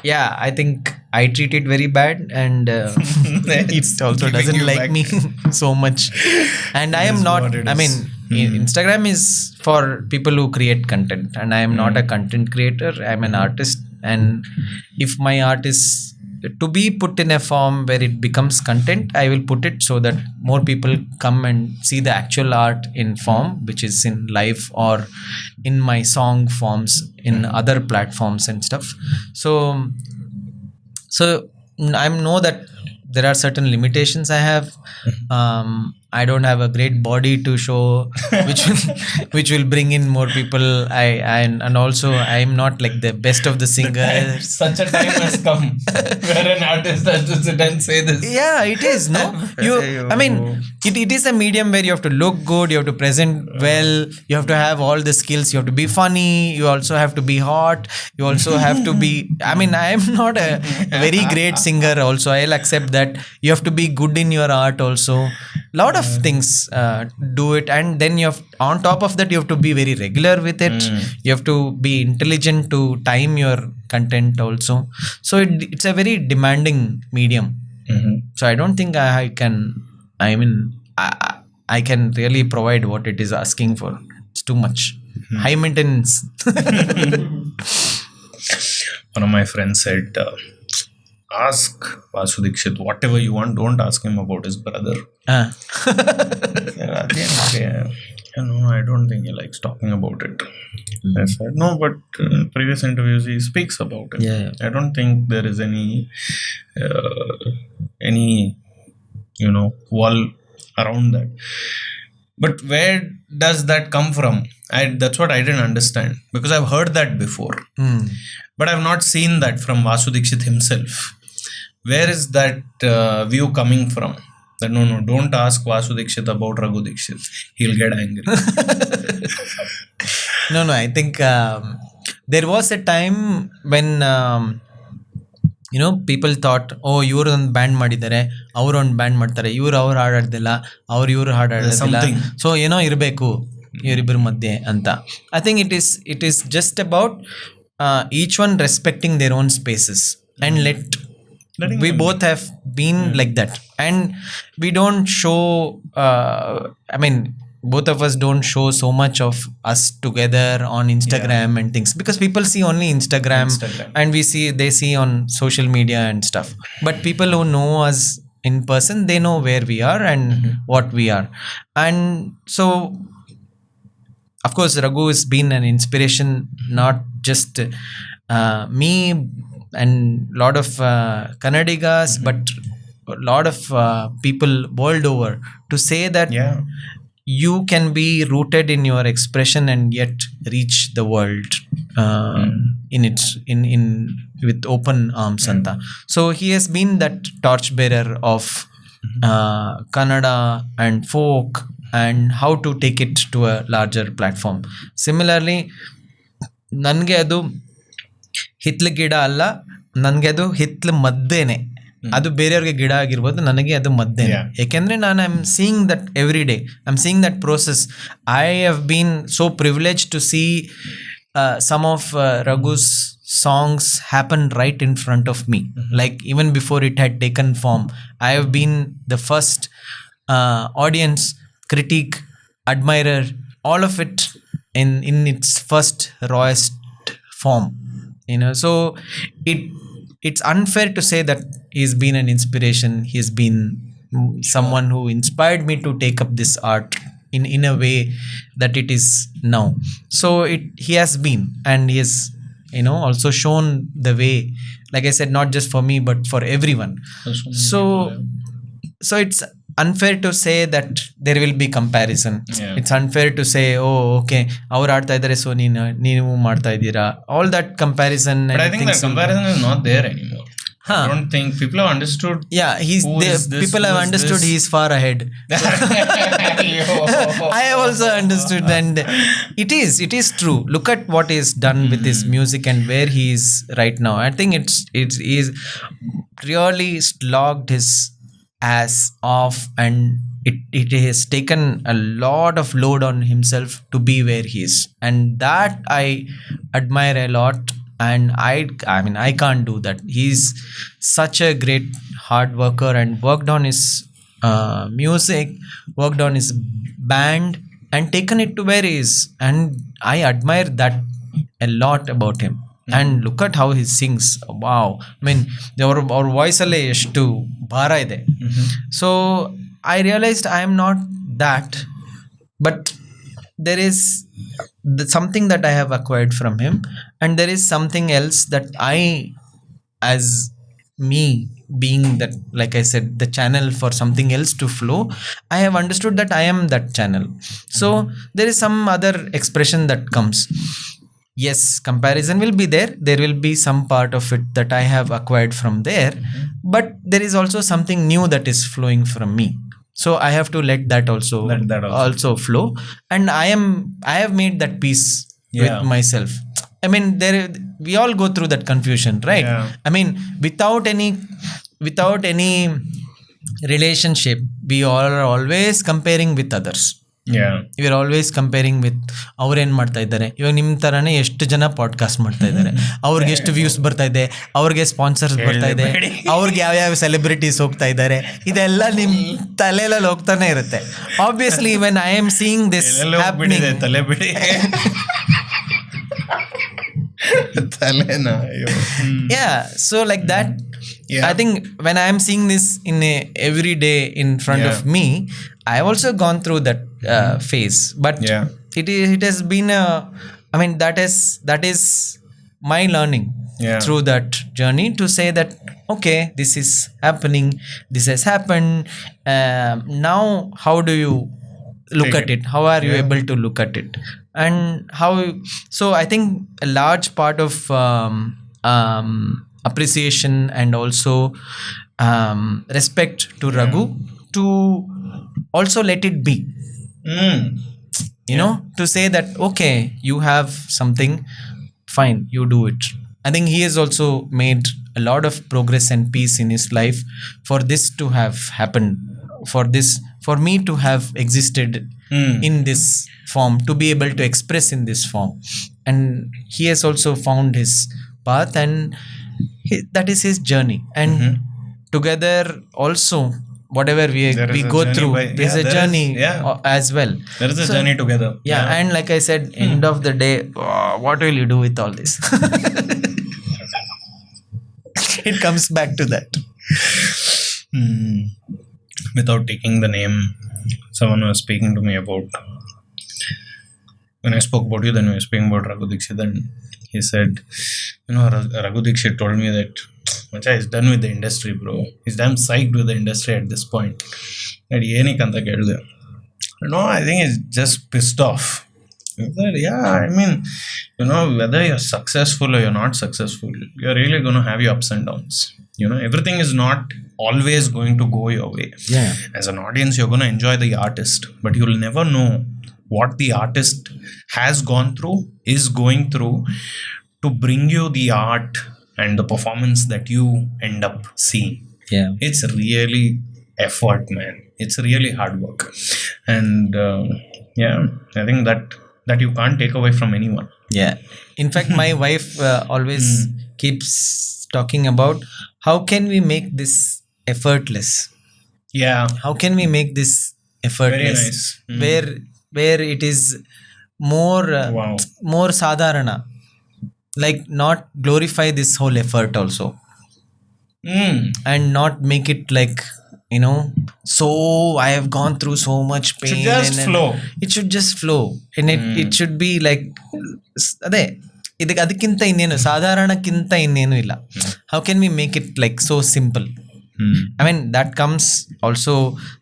yeah, I think I treat it very bad, and it also giving doesn't you like back. me so much. And I am Is not. what it I is. mean, Instagram is for people who create content, and I am not a content creator. I'm an artist, and if my art is to be put in a form where it becomes content, I will put it so that more people come and see the actual art in form, which is in live or in my song forms in other platforms and stuff. So I know that there are certain limitations I have. I don't have a great body to show, which will bring in more people. And also I am not like the best of the singers. Such a time has come where an artist has to sit and say this. Yeah, it is. No, I mean, it is a medium where you have to look good, you have to present well, you have to have all the skills, you have to be funny, you also have to be hot, you also have to be. I mean, I am not a very great singer. Also, I'll accept that. You have to be good in your art. Also, lot of things do it, and then you have, on top of that, you have to be very regular with it. You have to be intelligent to time your content also. So it's a very demanding medium. So I don't think I can. I mean, I can really provide what it is asking for. It's too much. High maintenance. One of my friends said, ask Vasu Dixit whatever you want, don't ask him about his brother. Ah. At the end of the day, no, I don't think he likes talking about it. I said, no, but in previous interviews he speaks about it. Yeah. I don't think there is any wall around that. But where does that come from? That's what I didn't understand, because I've heard that before. But I've not seen that from Vasu Dixit himself. Where is that view coming from? That no, don't ask Vasu Dixit about Raghu Dixit. He'll get angry. No, I think there was a time when people thought, oh, ಇವರು ಒಂದು band ಮಾಡಿದ್ದಾರೆ, ಅವರು ಒಂದು band ಮಾಡ್ತಾರೆ, ಇವ್ರು ಅವ್ರು ಹಾಡಾಡ್ದಿಲ್ಲ, ಇವ್ರು ಹಾಡಾಡ್ದಿಲ್ಲ, so ಏನೋ ಇರಬೇಕು ಇವರಿಬ್ಬರ ಮಧ್ಯೆ ಅಂತ. I think it is just about each one respecting their own spaces and we both have been like that, and we don't show I mean, both of us don't show so much of us together on Instagram and things, because people see only Instagram. And they see on social media and stuff, but people who know us in person, they know where we are and what we are. And so of course Raghu has been an inspiration, not just me and lot of Kannadigas, but a lot of people world over, to say that you can be rooted in your expression and yet reach the world in with open arms. Anta. So he has been that torchbearer of Kannada and folk, and how to take it to a larger platform. Similarly, ನನಗೆ ಅದು ಹಿತ್ಲ ಗಿಡ ಅಲ್ಲ, ನನಗೆ ಅದು ಹಿತ್ಲ ಮದ್ದೇನೆ. ಅದು ಬೇರೆಯವ್ರಿಗೆ ಗಿಡ ಆಗಿರ್ಬೋದು, ನನಗೆ ಅದು ಮದ್ದೇನೆ. ಯಾಕೆಂದರೆ ನಾನು I am seeing that every day. I am seeing that process. I have been so privilege to see some of Raghu's songs happen right in front of me. Like even before it had taken form, I have been the first audience, critique, admirer, all of it in its first rawest form. So it's unfair to say that he's been an inspiration. He's been someone who inspired me to take up this art in a way that it is now. So he has been, and he has also shown the way, like I said, not just for me but for everyone. So it's unfair to say that there will be comparison. It's unfair to say, oh, okay, ಅವರು ಆಡ್ತಾ ಇದ್ದಾರೆ, so ನೀವು ಮಾಡ್ತಾ ಇದ್ದೀರಾ, all that comparison. But I think that comparison is not there anymore. Huh. I don't think people have understood. Yeah, people have understood he's far ahead. I have also understood, and it is true. Look at what he's done with his music and where he is right now. I think it is really slogged his ass off, and it has taken a lot of load on himself to be where he is, and that I admire a lot. And I mean, I can't do that. He's such a great hard worker and worked on his music, worked on his band, and taken it to where he is. And I admire that a lot about him. And look at how he sings. Wow. I mean, our voice alle eshtu bhara ide. So I realized I am not that, but there is something that I have acquired from him, and there is something else that I, as me being that, like I said, the channel for something else to flow, I have understood that I am that channel. So there is some other expression that comes. Yes, comparison will be there. There will be some part of it that I have acquired from there, but there is also something new that is flowing from me. So I have to let that also flow. And I have made that peace with myself. I mean, we all go through that confusion, right? Yeah. I mean, without any relationship, we all are always comparing with others. Yeah. We are always comparing with ಅವ್ರು ಏನು ಮಾಡ್ತಾ ಇದ್ದಾರೆ, ಇವಾಗ ನಿಮ್ಮ ಥರನೇ ಎಷ್ಟು ಜನ podcast ಮಾಡ್ತಾ ಇದ್ದಾರೆ, ಅವ್ರಿಗೆ ಎಷ್ಟು ವ್ಯೂಸ್ ಬರ್ತಾ ಇದೆ, ಅವ್ರಿಗೆ ಸ್ಪಾನ್ಸರ್ಸ್ ಬರ್ತಾ ಇದೆ, ಅವ್ರಿಗೆ ಯಾವ್ಯಾವ ಸೆಲೆಬ್ರಿಟೀಸ್ ಹೋಗ್ತಾ ಇದ್ದಾರೆ, ಇದೆಲ್ಲ ನಿಮ್ಮ ತಲೆಯಲ್ಲಿ ಹೋಗ್ತಾನೆ ಇರುತ್ತೆ. Obviously when I am seeing this happening, ತಲೆ ಬಿಡಿ ತಲೆನಾ. yeah, so like that. Yeah. I think when I am seeing this in every day in front of me, I have also gone through that phase, but it has been I mean, that is my learning through that journey, to say that okay, this is happening, this has happened, now how do you look at it? How are you able to look at it? And how, so I think a large part of appreciation and also respect to Raghu, to also let it be. You know, to say that okay, you have something, fine, you do it. I think he has also made a lot of progress and peace in his life for this to have happened, for me to have existed in this form, to be able to express in this form. And he has also found his path, and that is his journey. And together also, whatever we go through, there's a journey as well. There is a journey together. Yeah, and like I said, end of the day, what will you do with all this? It comes back to that. Without taking the name, someone was speaking to me about, when I spoke about you, then we were speaking about Raghu Dixit, and he said, Raghu Dixit told me that Macha is done with the industry, bro. He's damn psyched with the industry at this point. And yenikanta kelde. No, I think he's just pissed off. He said, yeah, I mean, whether you're successful or you're not successful, you're really going to have your ups and downs. Everything is not always going to go your way. Yeah. As an audience, you're going to enjoy the artist, but you'll never know what the artist has gone through, is going through, to bring you the art and the performance that you end up seeing. Yeah. It's really effort, man. It's really hard work. And I think that you can't take away from anyone. Yeah. In fact, my wife always keeps talking about, how can we make this effortless? Yeah. How can we make this effortless? Very nice. Where it is more sadharana. Like, not glorify this whole effort also. And not make it like, so I have gone through so much pain. It should just flow. It should just flow. And it should be like, ಅದಕ್ಕಿಂತ ಇನ್ನೇನು, ಸಾಧಾರಣಕ್ಕಿಂತ ಇನ್ನೇನು ಇಲ್ಲ. How can we make it like so simple? I mean, that comes also,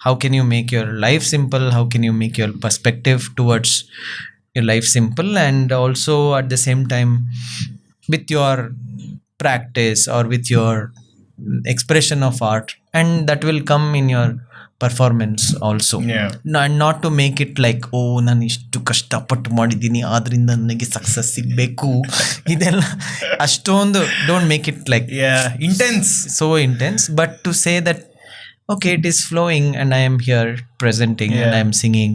how can you make your life simple? How can you make your perspective towards your life simple? And also at the same time, with your practice or with your expression of art, and that will come in your performance also. And not to make it like, ಓ ನಾನು ಇಷ್ಟು ಕಷ್ಟಪಟ್ಟು ಮಾಡಿದ್ದೀನಿ ಆದ್ರಿಂದ ನನಗೆ success ಸಿಗಬೇಕು ಇದೆಲ್ಲ ಅಷ್ಟೊಂದು don't make it like intense. so intense, but to say that okay, it is flowing and I am here presenting and I am singing,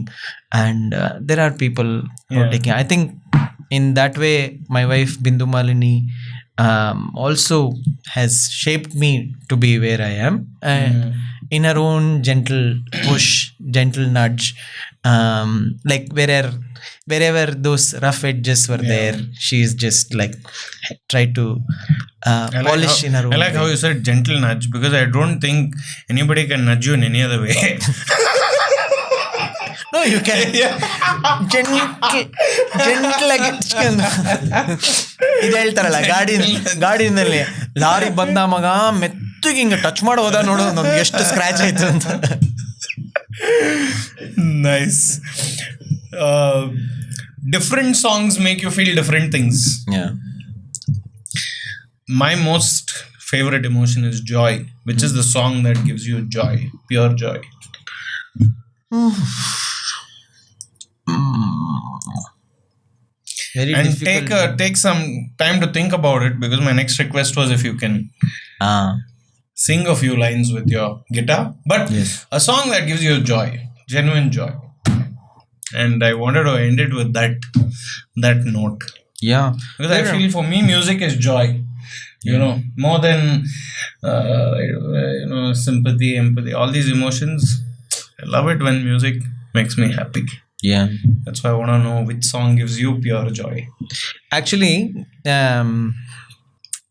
and there are people who are taking. I think in that way my wife Bindu Malini also has shaped me to be where I am, in her own gentle push, gentle nudge, like wherever those rough edges were there, she is just like try to polish in her own I like way. how you said gentle nudge, because I don't think anybody can nudge you in any other way. No, you can gentle ಆಗಿ ಇದು ಹೇಳ್ತಾರಲ್ಲ ಗಾಡಿನಲ್ಲಿ lorry ಬಂದ ಮಗ ಮೆತ್ತಗೆ ಹಿಂಗೆ touch ಮಾಡಿ ಹೋದ ನೋಡು ನಮ್ಗೆ ಎಷ್ಟು ಸ್ಕ್ರಾಚ್ ಆಯ್ತು ಅಂತ. Nice. Different songs make you feel different things. My most favorite emotion is joy, which is the song that gives you joy, pure joy. Very And difficult. take some time to think about it, because my next request was if you can sing a few lines with your guitar, but a song that gives you joy, genuine joy. And I wanted to end it with that note. Because I feel for me music is joy. You know, more than sympathy, empathy, all these emotions. I love it when music makes me happy. That's why I want to know which song gives you pure joy. Actually,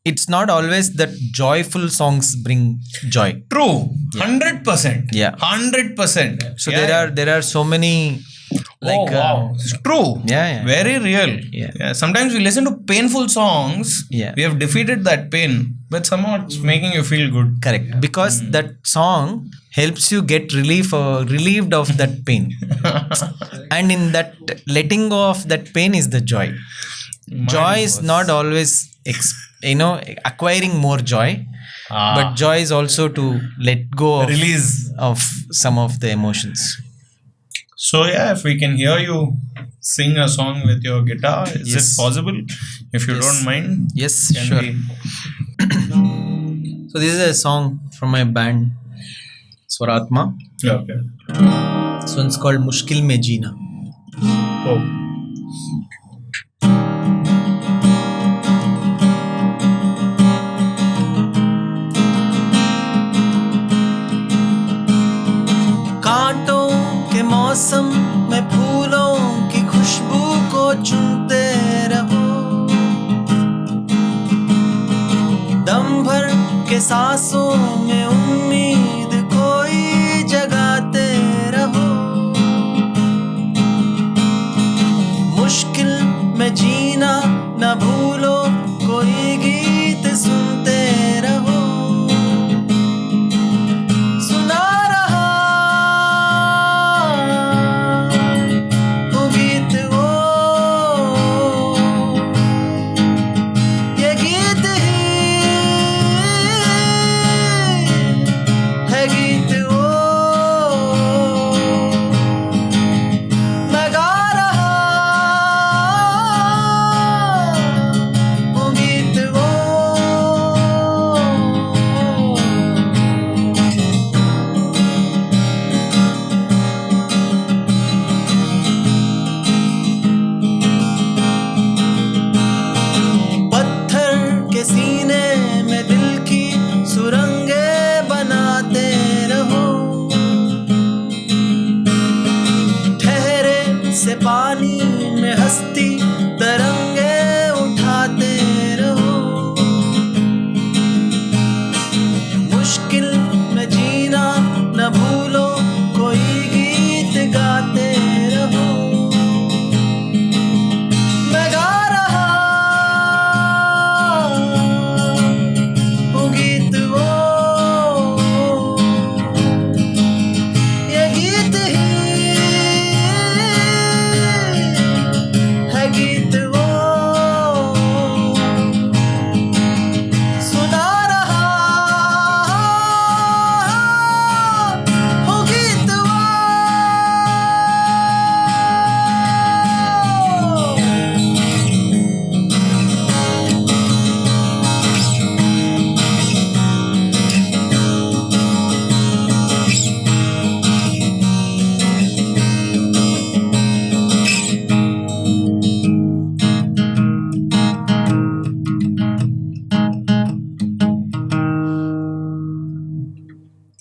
it's not always that joyful songs bring joy. True. 100%. 100%. So there are so many like wow. It's true. Very real. Sometimes we listen to painful songs. We have defeated that pain, but somehow it's making you feel good. Correct. Because that song helps you get relieved of that pain. And in that letting go of that pain is the joy. Joy is not always acquiring more joy, but joy is also to let go of release of some of the emotions. So if we can hear you sing a song with your guitar, is it possible? If you don't mind. Yes, sure. So this is a song from my band Swaratma. Okay. This one's called Mushkil Mein Jeena. Oh. कांटों के मौसम में फूलों की खुशबू को चुनते रहो, दम भर के सांसों में उम्मीद कोई जगाते रहो, मुश्किल में जीना न भूलो, कोई गीत सुनते रहो, सुना रहा वो गीत, वो ये गीत ही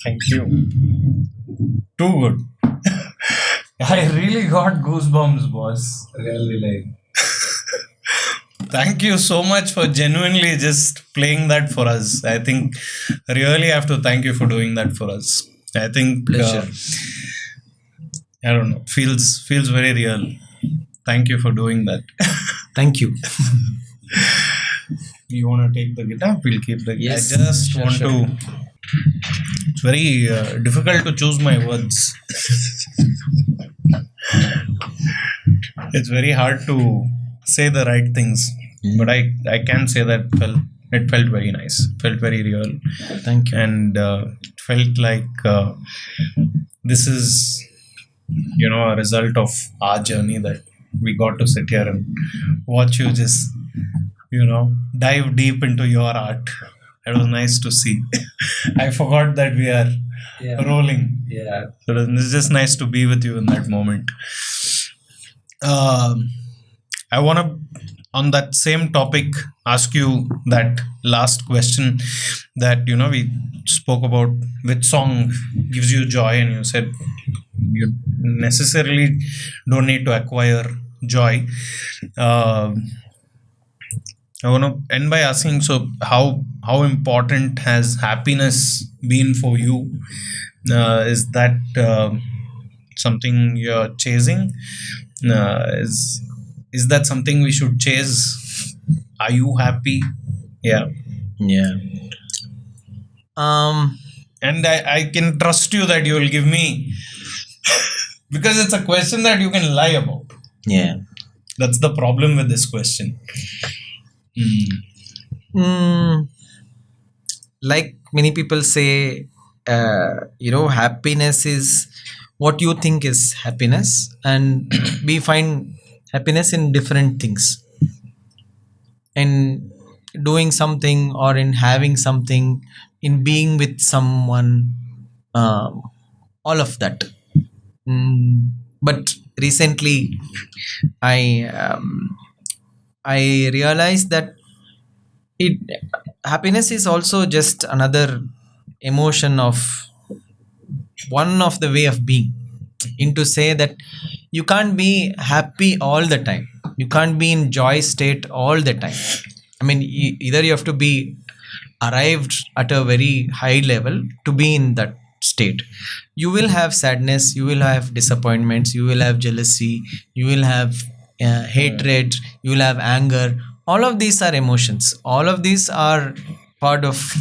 Thank you. Too good. I really got goosebumps, boss. Really like. Thank you so much for genuinely just playing that for us. I think really have to thank you for doing that for us. I think Pleasure. I don't know, feels very real. Thank you for doing that. Thank you. You want to take the guitar? We'll keep the guitar. Yes, I just sure, want sure. to. It's very difficult to choose my words. It's very hard to say the right things, but I can say that it felt very nice, felt very real, Thank you. and it felt like this is a result of our journey, that we got to sit here and watch you just dive deep into your art. It was nice to see. I forgot that we are Yeah. rolling. Yeah. So it's just nice to be with you in that moment. I want to, on that same topic, ask you that last question that we spoke about, which song gives you joy, and you said you necessarily don't need to acquire joy. I want to end by asking, so how important has happiness been for you? Is that something you're chasing? Is that something we should chase? Are you happy? Yeah. Yeah. And I can trust you that you will give me, because it's a question that you can lie about. Yeah. That's the problem with this question. Like many people say, happiness is what you think is happiness, and we find happiness in different things, in doing something, or in having something, in being with someone, all of that. But recently I realized that happiness is also just another emotion of one of the way of being. Into say that you can't be happy all the time, you can't be in joy state all the time. I mean, either you have to be arrived at a very high level to be in that state. You will have sadness, you will have disappointments, you will have jealousy, you will have hatred, you will have anger. All of these are emotions, all of these are part of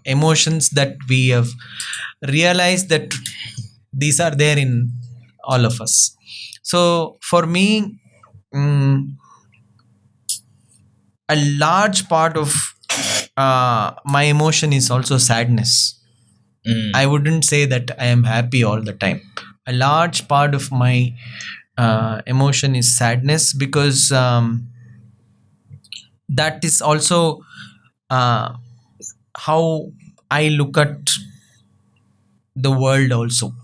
emotions that we have realized that these are there in all of us. So for me, a large part of my emotion is also sadness. I wouldn't say that I am happy all the time. A large part of my emotion is sadness, because that is also how I look at the world also.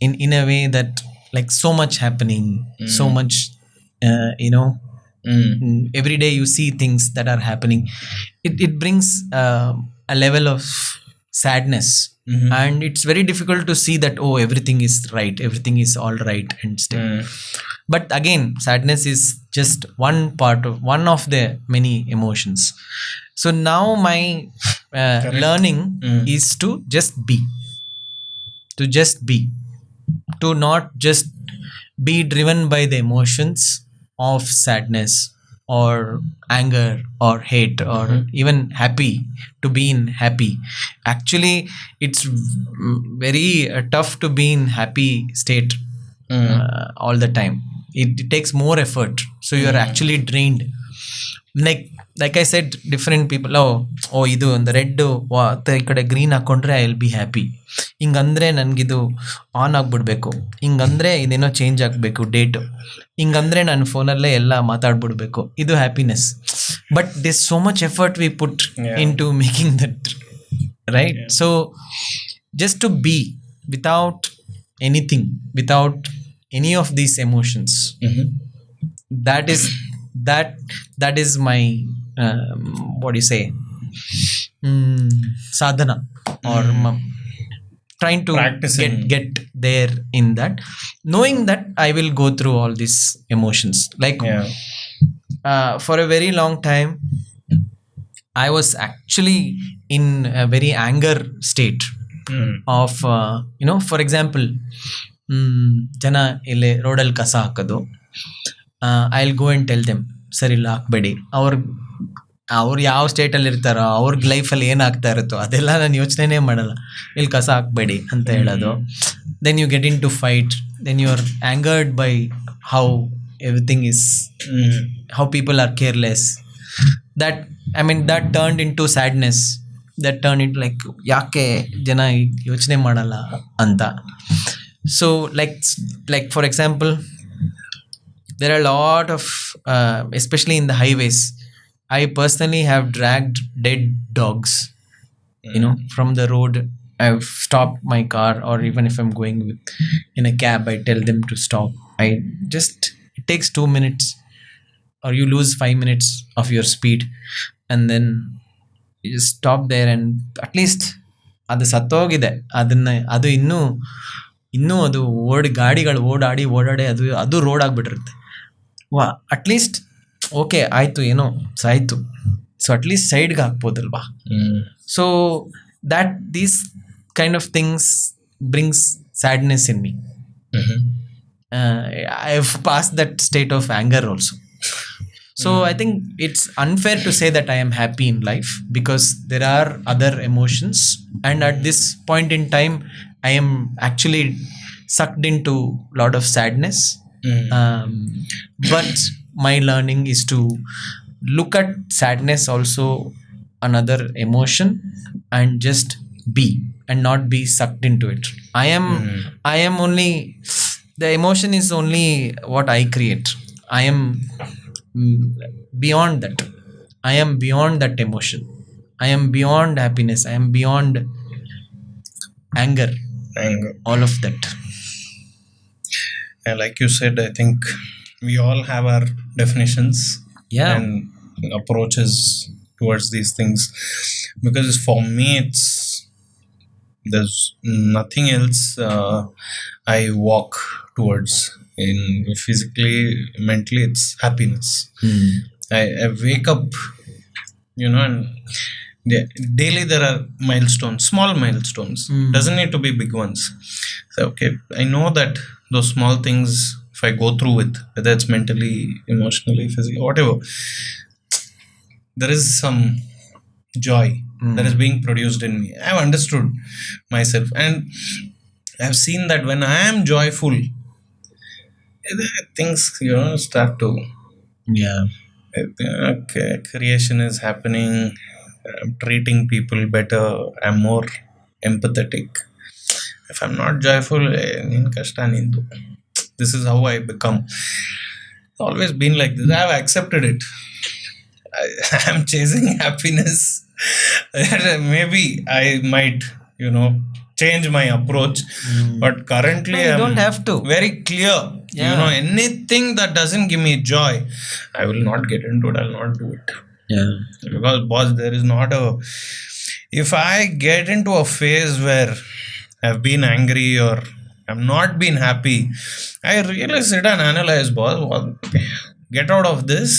In a way that, like, so much happening, so much every day you see things that are happening. It brings a level of sadness, and it's very difficult to see that, oh, everything is right, everything is all right and stuff. But again, sadness is just one of the many emotions. So now my learning is to just be, to not just be driven by the emotions of sadness or anger or hate or even happy, to be in happy. Actually, it's very tough to be in happy state all the time. It takes more effort, so you are actually drained. Like I said, different people, oh ಇದು ಒಂದು red ಈ ಕಡೆ green ಹಾಕೊಂಡ್ರೆ I will be happy, ಹಿಂಗಂದ್ರೆ ನನಗಿದು on ಆಗಿಬಿಡ್ಬೇಕು, ಹಿಂಗಂದ್ರೆ ಇದೇನೋ change ಆಗಬೇಕು date, ಹಿಂಗಂದ್ರೆ ನನ್ನ ಫೋನಲ್ಲೇ ಎಲ್ಲ ಮಾತಾಡ್ಬಿಡ್ಬೇಕು, ಇದು happiness. But this so much effort we put in to making that right. So just to be without anything, without any of these emotions, that is my what do you say, sadhana. or trying to Practicing. get there in that, knowing that I will go through all these emotions. Like Yeah. for a very long time I was actually in a very anger state of for example, ಜನ ಇಲ್ಲಿ ರೋಡಲ್ಲಿ ಕಸ ಹಾಕೋದು, I will go and tell them sir ಇಲ್ಲ ಹಾಕ್ಬೇಡಿ. ಅವ್ರು ಯಾವ ಸ್ಟೇಟಲ್ಲಿ ಇರ್ತಾರೋ ಅವ್ರಿಗೆ ಲೈಫಲ್ಲಿ ಏನಾಗ್ತಾ ಇರುತ್ತೋ ಅದೆಲ್ಲ ನಾನು ಯೋಚನೆ ಮಾಡಲ್ಲ. ಇಲ್ಲಿ ಕಸ ಹಾಕ್ಬೇಡಿ ಅಂತ ಹೇಳೋದು. Then you get into fight, then you are angered by how everything is, how people are careless. that turned into sadness, that turned into like ಯಾಕೆ ಜನ ಯೋಚನೆ ಮಾಡಲ್ಲ ಅಂತ. So like for example, there are a lot of especially in the highways, I personally have dragged dead dogs, from the road. I've stopped my car, or even if I'm going in a cab, I tell them to stop. It takes 2 minutes, or you lose 5 minutes of your speed, and then you just stop there, and at least ಅದು ಸತ್ತೋಗಿದೆ, ಅದು ಇನ್ನೂ ಅದು ಗಾಡಿಗಳು ಓಡಾಡಿ ಅದು road ಆಗಿಬಿಟ್ಟಿರುತ್ತೆ. At least okay ಆಯಿತು, ಏನೋ ಸಾಯ್ತು, so at least ಸೈಡ್ಗೆ ಹಾಕ್ಬೋದಲ್ವಾ. So these kind of things brings sadness in me. I have pass that state of anger also. So I think it's unfair to say that I am happy in life, because there are other emotions, and at this point in time I am actually sucked into a lot of sadness. But my learning is to look at sadness also another emotion, and just be, and not be sucked into it. I am only, the emotion is only what I create. I am beyond that. I am beyond that emotion. I am beyond happiness. I am beyond anger. All of that. And like you said, I think we all have our definitions and approaches towards these things, because for me there's nothing else I walk towards. In physically, mentally, it's happiness. I wake up, and daily there are milestones, small milestones. Doesn't need to be big ones. So okay, I know that those small things, if I go through with, whether it's mentally, emotionally, physically, whatever, there is some joy that is being produced in me. I've understood myself, and I've seen that when I am joyful, things start to creation is happening. I'm treating people better. I'm more empathetic. If I'm not joyful, this is how I become. It's always been like this. I've accepted it. I'm chasing happiness. Maybe I might change my approach, but currently you don't have to. Very clear. Anything that doesn't give me joy, I will not get into it. I'll not do it. Because boss, there is not if I get into a phase where I've been angry or I'm not been happy, I really sit and analyze, boss, get out of this.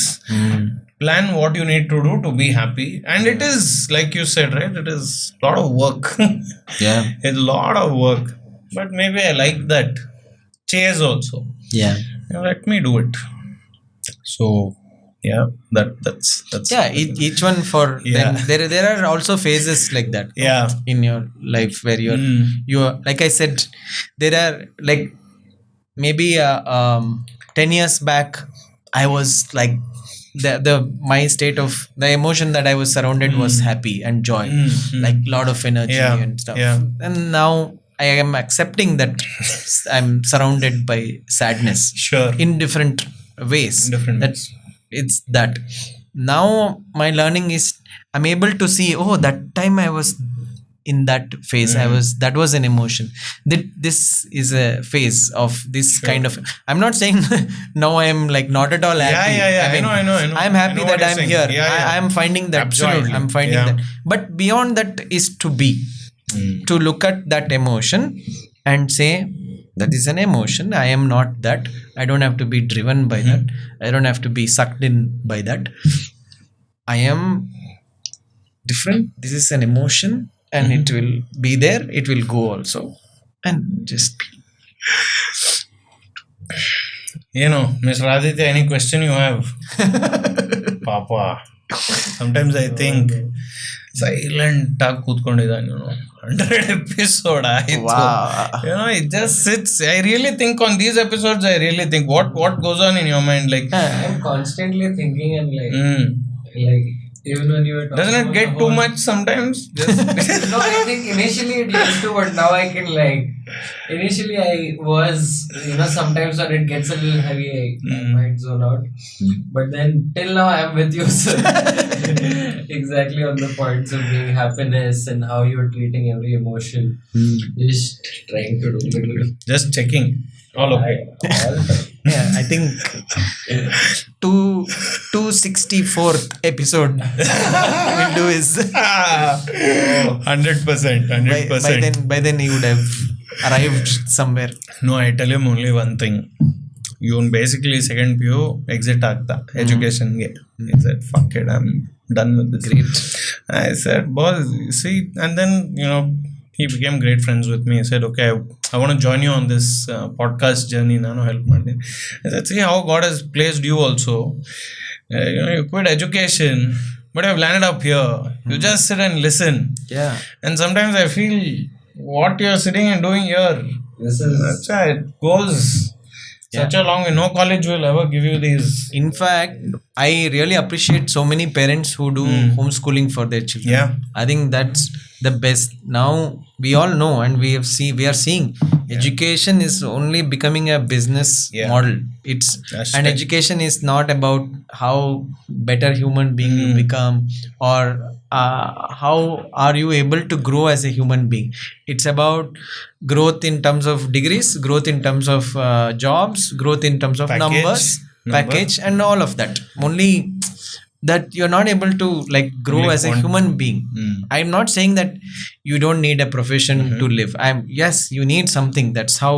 Plan what you need to do to be happy. And it is, like you said, right? It is a lot of work. It's a lot of work. But maybe I like that chase also. Let me do it. So, that's each one for them. There are also phases like that. In your life where you're like I said, there are like maybe 10 years back, I was like, my state of the emotion that I was surrounded was happy and joy, like lot of energy and stuff. And now I am accepting that I'm surrounded by sadness, in different ways. It's that now my learning is I'm able to see, that time I was in that phase. That was an emotion. This is a phase of this kind of. I'm not saying now I am like not at all happy. I know. I'm happy that I'm here. I am finding that joy. I'm finding that. But beyond that is to be. to look at that emotion and say, that is an emotion. I am not that. I don't have to be driven by that. I don't have to be sucked in by that. I am different. This is an emotion, and it will be there. It will go also. And just Mr. Aditya, any question you have? Papa. Sometimes I think silent ಆಗಿ ಕೂತ್ಕೊಂಡಿದ್ದಾನೆ 100 episode ಆಯ್ತು. It just sits. I really think on these episodes, I really think what goes on in your mind, like I'm constantly thinking and like even when you were talking doesn't it about get the too whole- much sometimes? Just No, I think initially it used to, but now I can initially I was, sometimes when it gets a little heavy, I might zone out. But then till now I'm with you, sir. Exactly on the points of being happiness and how you're treating every emotion. Just trying to do little. just checking. All okay. yeah, I think 264th episode we'll do is 100%. by then he would have arrived somewhere. No, I tell him only one thing. You basically second PU exit ಆಗ್ತಾ ಎಜುಕೇಶನ್ಗೆ. He said, fuck it, I'm done with this. Great. I said, boss, see, and then he became great friends with me. He said, okay, I want to join you on this podcast journey. Nanu help ಮಾಡ್ತೀನಿ. I said, see how God has placed you also. You quit education, but you have landed up here. You just sit and listen. Yeah. And sometimes I feel what you're sitting and doing here, This is that's why it goes such a long way. No college will ever give you these. In fact, I really appreciate so many parents who do homeschooling for their children. Yeah. I think that's the best. Now we all know, and we are seeing education is only becoming a business model. It's That's and right. education is not about how better human being you become, or how are you able to grow as a human being. It's about growth in terms of degrees, growth in terms of jobs, growth in terms of Package, package and all of that. Only that you're not able to grow Only as a human being. I'm not saying that you don't need a profession to live. Yes, you need something. That's how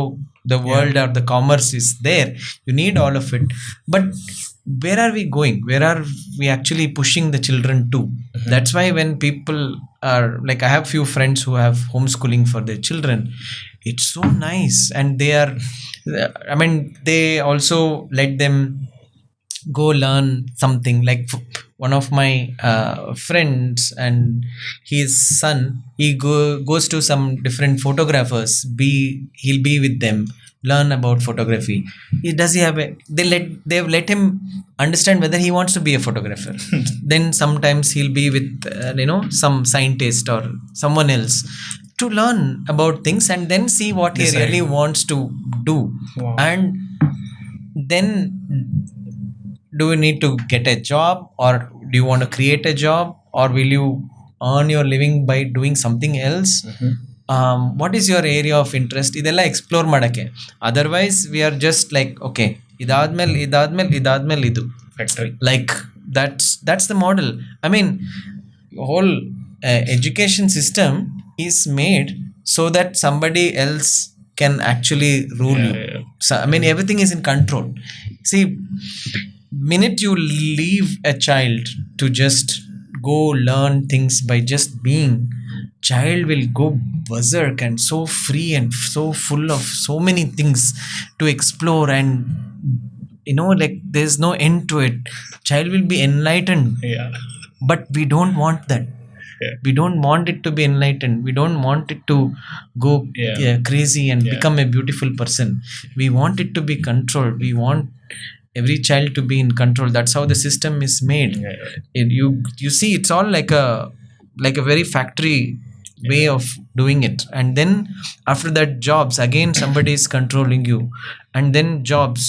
the world or the commerce is there. You need all of it. But where are we going? Where are we actually pushing the children to? That's why when people are I have few friends who have homeschooling for their children. It's so nice, and they also let them go learn something. One of my friends and his son, he goes to some different photographers. He'll be with them, learn about photography. They've let him understand whether he wants to be a photographer. Then sometimes he'll be with some scientist or someone else to learn about things, and then see what he really wants to do. Wow. And then, do you need to get a job, or do you want to create a job, or will you earn your living by doing something else? What is your area of interest? ಇದೆಲ್ಲ explore ಮಾಡಕ್ಕೆ. Otherwise we are just okay, ಇದಾದ್ಮೇಲೆ ಇದು Factory. that's the model. I mean, whole education system is made so that somebody else can actually rule you. So I mean, everything is in control. See, minute you leave a child to just go learn things by just being, child will go berserk and so free and so full of so many things to explore, and there's no end to it. Child will be enlightened. Yeah. But we don't want that. We don't want it to be enlightened. We don't want it to go crazy and become a beautiful person. We want it to be controlled. We want every child to be in control. That's how the system is made. You see, it's all like a very factory way of doing it. And then after that, jobs, again somebody is controlling you. And then jobs,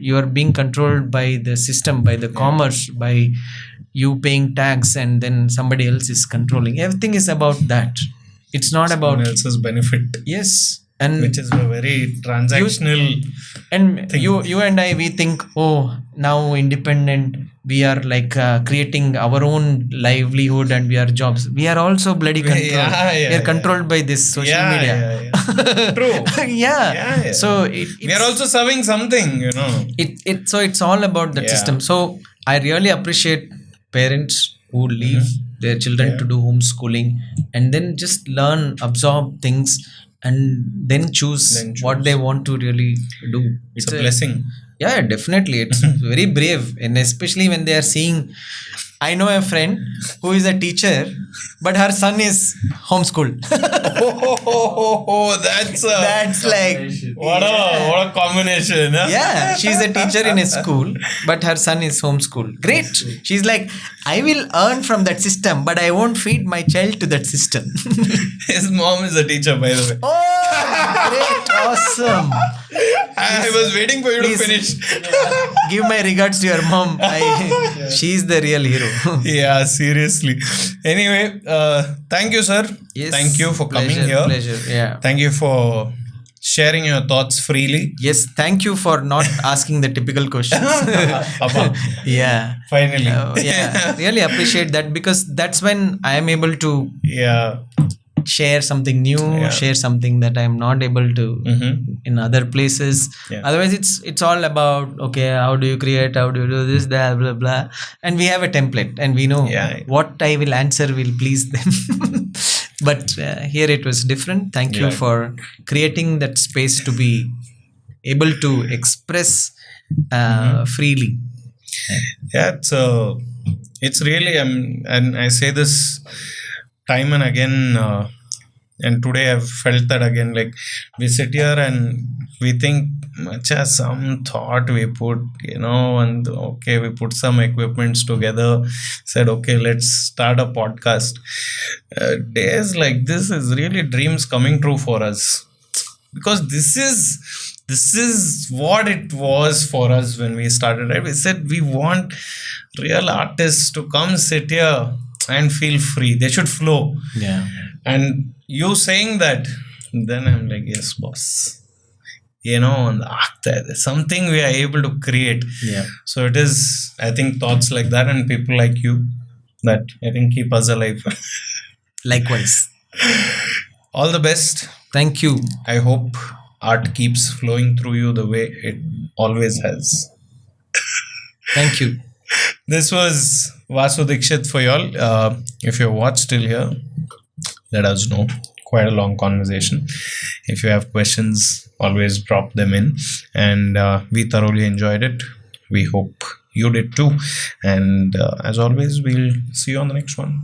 you are being controlled by the system, by the commerce, by you paying tax, and then somebody else is controlling. Everything is about that. It's not about Someone else's benefit. Yes. And Which is a very transactional and thing. you and I, we think, oh, now independent, we are like creating our own livelihood and we are jobs. We are also bloody controlled. We are controlled by this social media. True. Yeah. So We are also serving something, you know. So it's all about that system. So I really appreciate parents who leave their children to do homeschooling and then just learn, absorb things, and then choose what they want to really do. It's a blessing. Yeah, definitely. It's very brave, and especially when they are seeing. I know a friend who is a teacher, but her son is homeschooled. That's like what a combination. Huh? Yeah, she's a teacher in a school, but her son is homeschooled. Great. She's like, I will earn from that system, but I won't feed my child to that system. His mom is a teacher, by the way. Oh, great, awesome. I was waiting for you to finish. Give my regards to your mom. She's the real hero. Yeah, seriously. Anyway, thank you, sir. Yes, thank you for coming here. Pleasure. Yeah. Thank you for sharing your thoughts freely. Yes, thank you for not asking the typical questions. Yeah. Finally. Yeah. Really appreciate that because that's when I am able to share something new, share something that I'm not able to in other places. Otherwise, it's all about, okay, how do you create, how do you do this, that, blah, blah. And we have a template and we know what I will answer will please them. But here it was different. Thank you for creating that space to be able to express freely. Yeah, it's really, and I say this time and again, and today I've felt that again. Like we sit here and we think, some thought we put, and okay, we put some equipments together, said, okay, let's start a podcast. Days like this is really dreams coming true for us, because this is what it was for us when we started, right? We said we want real artists to come sit here and feel free. They should flow. Yeah. And you saying that, then I'm like, yes, boss. There's something we are able to create. Yeah. So it is, I think, thoughts like that and people like you that I think keep us alive. Likewise. All the best. Thank you. I hope art keeps flowing through you the way it always has. Thank you. This was Vasu Dixit for y'all. If you watched till here, let us know. Quite a long conversation. If you have questions, always drop them in. And we thoroughly enjoyed it. We hope you did too. And as always, we'll see you on the next one.